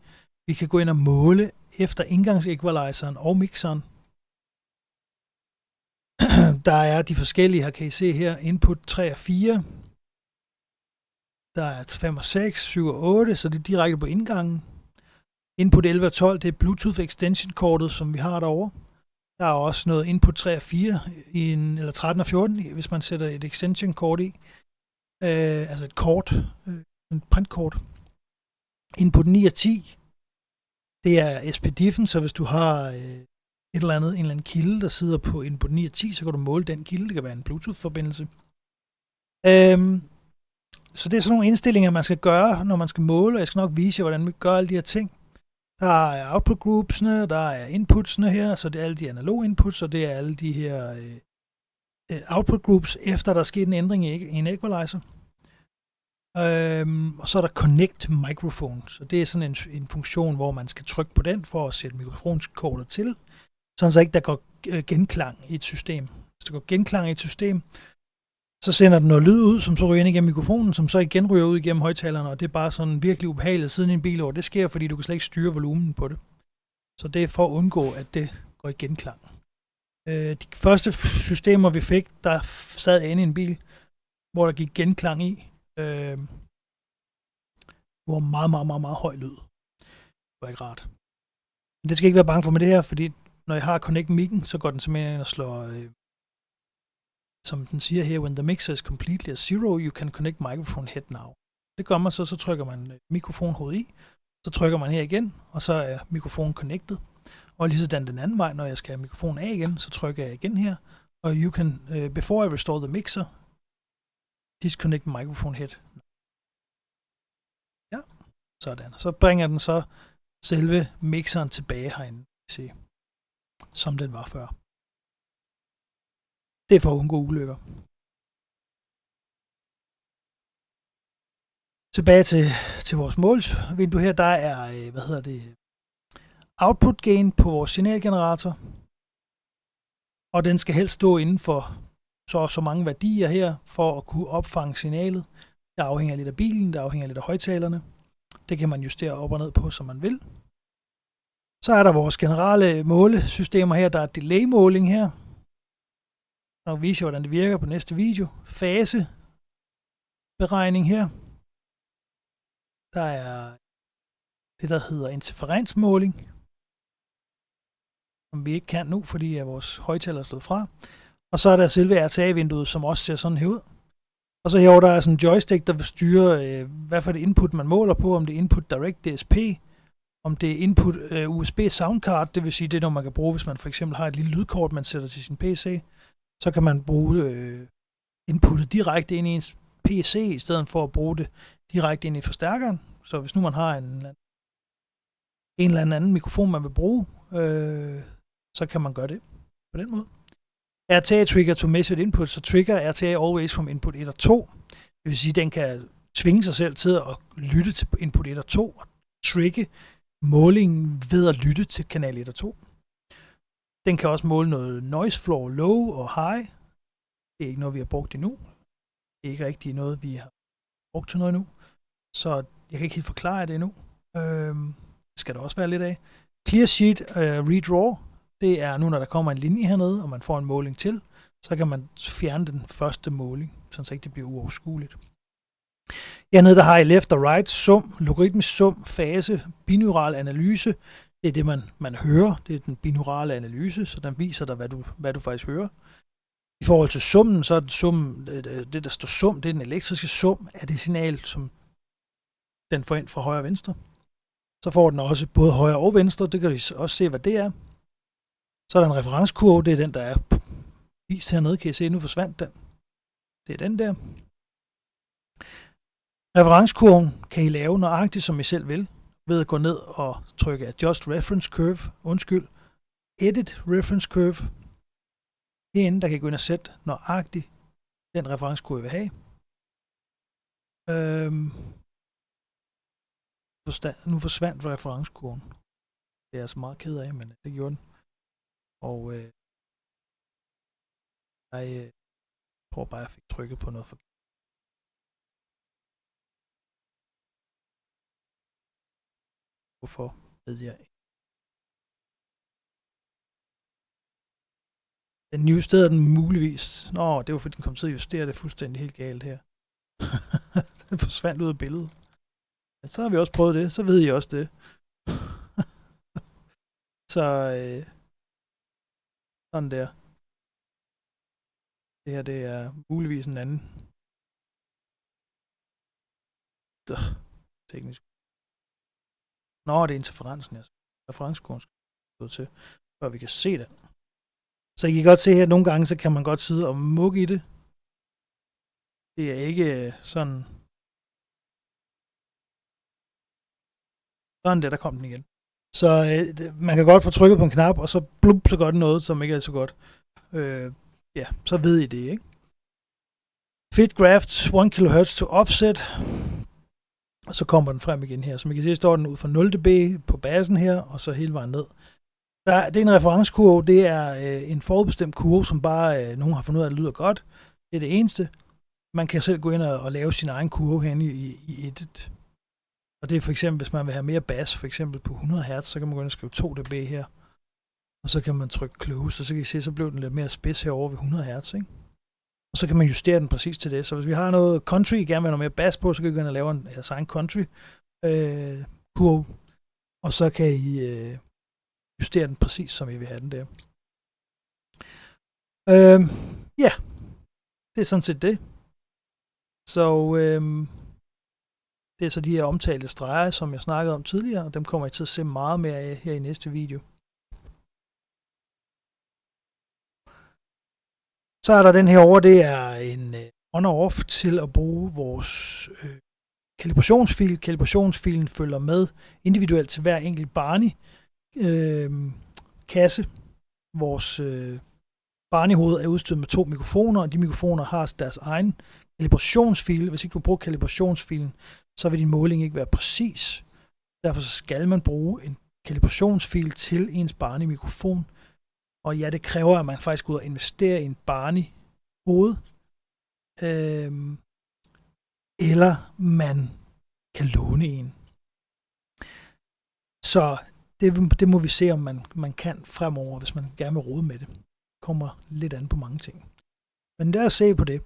vi kan gå ind og måle efter indgangs-equalizeren og mixeren. Der er de forskellige, her kan I se her, input 3 og 4. Der er 5 og 6, 7 og 8, så det er direkte på indgangen. Input 11 og 12, det er Bluetooth extension-kortet, som vi har derovre. Der er også noget input 3 og 4, eller 13 og 14, hvis man sætter et extension-kort i. Altså et kort, en printkort. Input 9 og 10, det er SPDIF'en, så hvis du har et eller andet, en eller anden kilde, der sidder på input 9 og 10, så kan du måle den kilde. Det kan være en Bluetooth-forbindelse. Så det er sådan nogle indstillinger, man skal gøre, når man skal måle, og jeg skal nok vise jer, hvordan vi gør alle de her ting. Der er output groupsene, der er inputsene her, så det er alle de analog inputs, og det er alle de her output groups, efter der er sket en ændring i en equalizer. Og så er der connect microphone, så det er sådan en funktion, hvor man skal trykke på den for at sætte mikrofonskortet til, sådan så ikke der går genklang i et system. Hvis der går genklang i et system, så sender den noget lyd ud, som så ryger ind igennem mikrofonen, som så igen ryger ud igennem højtalerne, og det er bare sådan virkelig ubehageligt siden i en bil over. Det sker, fordi du kan slet ikke styre volumen på det. Så det er for at undgå, at det går i genklang. De første systemer, vi fik, der sad inde i en bil, hvor der gik genklang i. Det var meget, meget, meget, meget høj lyd. Det var ikke rart. Men det skal ikke være bange for med det her, fordi når jeg har Connect Mic'en, så går den simpelthen ind og slår, som den siger her, when the mixer is completely at zero, you can connect microphone head now. Det gør man så trykker man mikrofonhovedet i, så trykker man her igen, og så er mikrofonen connected. Og lige sådan den anden vej, når jeg skal have mikrofonen af igen, så trykker jeg igen her, og you can, before I restore the mixer, disconnect microphone head. Ja, sådan. Så bringer den så selve mixeren tilbage herinde, se, som den var før. Det er for at undgå ulykker. Tilbage til vores målvindue her, der er, output gain på vores signalgenerator. Og den skal helst stå inden for så mange værdier her, for at kunne opfange signalet. Det afhænger lidt af bilen, det afhænger lidt af højtalerne. Det kan man justere op og ned på, som man vil. Så er der vores generelle målesystemer her, der er delay-måling her. Jeg vil vise jer, hvordan det virker på næste video. Faseberegning her. Der er det, der hedder interferensmåling, som vi ikke kan nu, fordi vores højtaler er slået fra. Og så er der selve RTA-vinduet, som også ser sådan her ud. Og så herovre der er sådan en joystick, der vil styre, hvad for det input, man måler på, om det er input direct DSP, om det er input USB soundcard, det vil sige, det er noget, man kan bruge, hvis man for eksempel har et lille lydkort, man sætter til sin PC. Så kan man bruge inputtet direkte ind i ens PC, i stedet for at bruge det direkte ind i forstærkeren. Så hvis nu man har en eller anden mikrofon, man vil bruge, så kan man gøre det på den måde. RTA trigger to measured input, så trigger RTA always from input 1 og 2. Det vil sige, at den kan tvinge sig selv til at lytte til input 1 og 2, og trigge målingen ved at lytte til kanal 1 og 2. Den kan også måle noget noise floor low og high. Det er ikke noget, vi har brugt endnu. Det er ikke rigtig noget, vi har brugt til noget endnu. Så jeg kan ikke helt forklare det endnu. Det skal der også være lidt af. Clear sheet redraw. Det er nu, når der kommer en linje hernede, og man får en måling til, så kan man fjerne den første måling, så ikke det bliver uoverskueligt. Hernede der har I left og right, sum, logaritmisk sum, fase, binaural analyse. Det er det, man hører. Det er den binaurale analyse, så den viser dig, hvad du faktisk hører. I forhold til summen, så er det, der står sum, det er den elektriske sum af det signal, som den får ind fra højre og venstre. Så får den også både højre og venstre, det kan I også se, hvad det er. Så er der en referencekurve, det er den, der er vist hernede, kan I se, nu forsvandt den. Det er den der. Referencekurven kan I lave nøjagtigt, som I selv vil, ved at gå ned og trykke Adjust Reference Curve, Edit Reference Curve. Herinde, der kan I gå ind og sætte nøjagtigt den referencekurve, I vil have. Nu forsvandt referencekurven. Det er jeg så meget ked af, men det gjorde den. Og jeg tror bare, jeg fik trykket på noget forkert. Hvorfor ved jeg ikke. Den justerede den muligvis. Nå, det var fordi den kom til at justere det fuldstændig helt galt her. Den forsvandt ud af billedet. Men så har vi også prøvet det, så ved I også det. Så sådan der. Det her, det er muligvis en anden. Teknisk. Nå, det er interferencen, jeg referencekurven skal til. før vi kan se den. Så I kan godt se her, at nogle gange, så kan man godt sidde og mugge i det. Det er ikke sådan... Sådan der kom den igen. Så man kan godt få trykket på en knap, og så blub, så gør den noget, som ikke er så godt. Ja, så ved I det, ikke? Fit graft 1 kHz to offset. Og så kommer den frem igen her. Som I kan se, står den ud fra 0 dB på basen her, og så hele vejen ned. Det er en referencekurve, det er en forudbestemt kurve, som bare nogen har fundet ud af, at det lyder godt. Det er det eneste. Man kan selv gå ind og lave sin egen kurve herinde i Edit. Og det er for eksempel, hvis man vil have mere bass, for eksempel på 100 Hz, så kan man gå ind og skrive 2 dB her. Og så kan man trykke close, og så kan I se, så blev den lidt mere spids herovre ved 100 Hz, ikke? Og så kan man justere den præcis til det. Så hvis vi har noget country, I gerne vil have noget mere bass på, så kan I gå ind og lave en egen country kurve. Og så kan I justere den præcis, som I vil have den der. Ja, det er sådan set det. Så det er så de her omtalte streger, som jeg snakkede om tidligere, og dem kommer I til at se meget mere af her i næste video. Så er der den her over, det er en on og off til at bruge vores kalibrationsfil. Kalibrationsfilen følger med individuelt til hver enkelt Barney kasse. Vores Barney-hoved er udstyret med 2 mikrofoner, og de mikrofoner har deres egen kalibrationsfil. Hvis ikke du bruger kalibrationsfilen, så vil din måling ikke være præcis. Derfor så skal man bruge en kalibrationsfil til ens Barney-mikrofon. Og ja, det kræver, at man faktisk går ud og investerer i en Barney-hoved. Eller man kan låne en. Så det må vi se, om man kan fremover, hvis man gerne vil rode med det. Det kommer lidt an på mange ting. Men der er at se på det.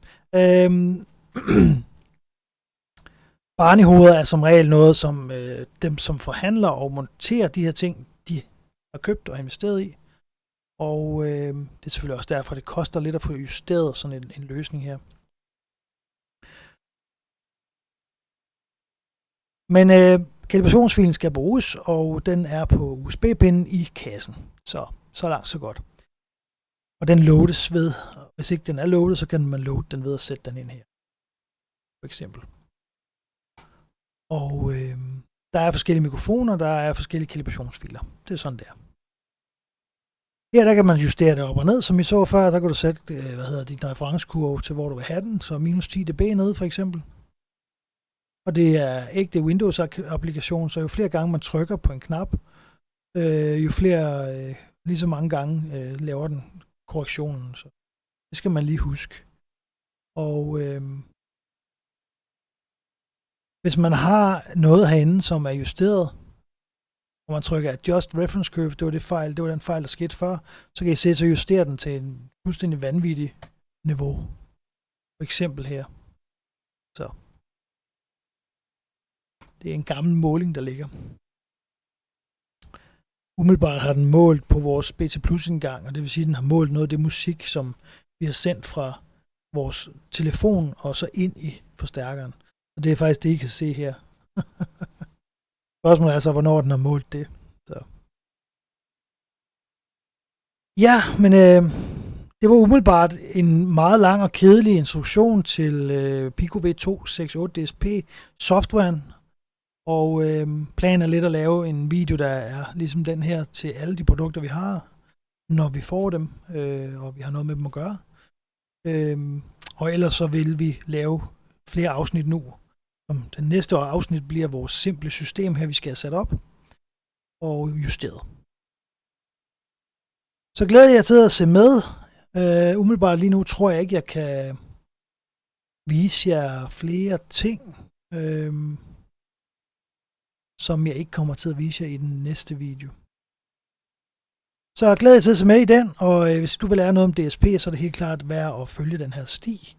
Barney-hoveder er som regel noget, som dem, som forhandler og monterer de her ting, de har købt og investeret i. Og det er selvfølgelig også derfor, det koster lidt at få justeret sådan en løsning her. Men kalibrationsfilen skal bruges, og den er på USB-pinden i kassen. Så langt, så godt. Og den loades ved, hvis ikke den er loadet, så kan man loade den ved at sætte den ind her. For eksempel. Og der er forskellige mikrofoner, der er forskellige kalibrationsfiler. Det er sådan der. Her der kan man justere det op og ned, som I så før. Der kan du sætte din referencekurve til, hvor du vil have den. Så minus 10 dB ned for eksempel. Og det er ikke det Windows-applikation, så jo flere gange man trykker på en knap, jo flere, lige så mange gange laver den korrektionen. Så det skal man lige huske. Og hvis man har noget herinde, som er justeret, og man trykker Adjust Reference Curve, det var den fejl, der skete før, så kan I se, så justerer den til en fuldstændig vanvittig niveau. For eksempel her. Så. Det er en gammel måling, der ligger. Umiddelbart har den målt på vores BT Plus indgang, og det vil sige, at den har målt noget af det musik, som vi har sendt fra vores telefon og så ind i forstærkeren. Og det er faktisk det, I kan se her. Spørgsmålet er så, hvornår den har målt det. Så. Ja, men det var umiddelbart en meget lang og kedelig instruktion til Pico V268 DSP softwaren. Og planen er lidt at lave en video, der er ligesom den her til alle de produkter, vi har, når vi får dem, og vi har noget med dem at gøre. Og ellers så vil vi lave flere afsnit nu. Den næste afsnit bliver vores simple system her, vi skal have sat op og justeret. Så glæder jeg til at se med. Umiddelbart lige nu tror jeg ikke, jeg kan vise jer flere ting, som jeg ikke kommer til at vise jer i den næste video. Så glæder jeg til at se med i den, og hvis du vil lære noget om DSP, så er det helt klart værd at følge den her sti.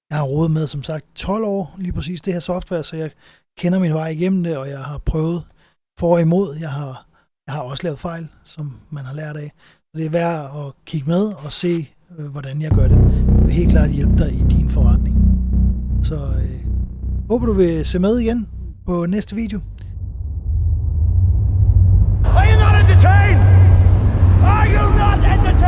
Jeg har rodet med, som sagt, 12 år lige præcis det her software, så jeg kender min vej igennem det, og jeg har prøvet for og imod. Jeg har også lavet fejl, som man har lært af. Så det er værd at kigge med og se, hvordan jeg gør det. Jeg vil helt klart hjælpe dig i din forretning. Så håber du vil se med igen på næste video. Are you not entertained? Are you not end the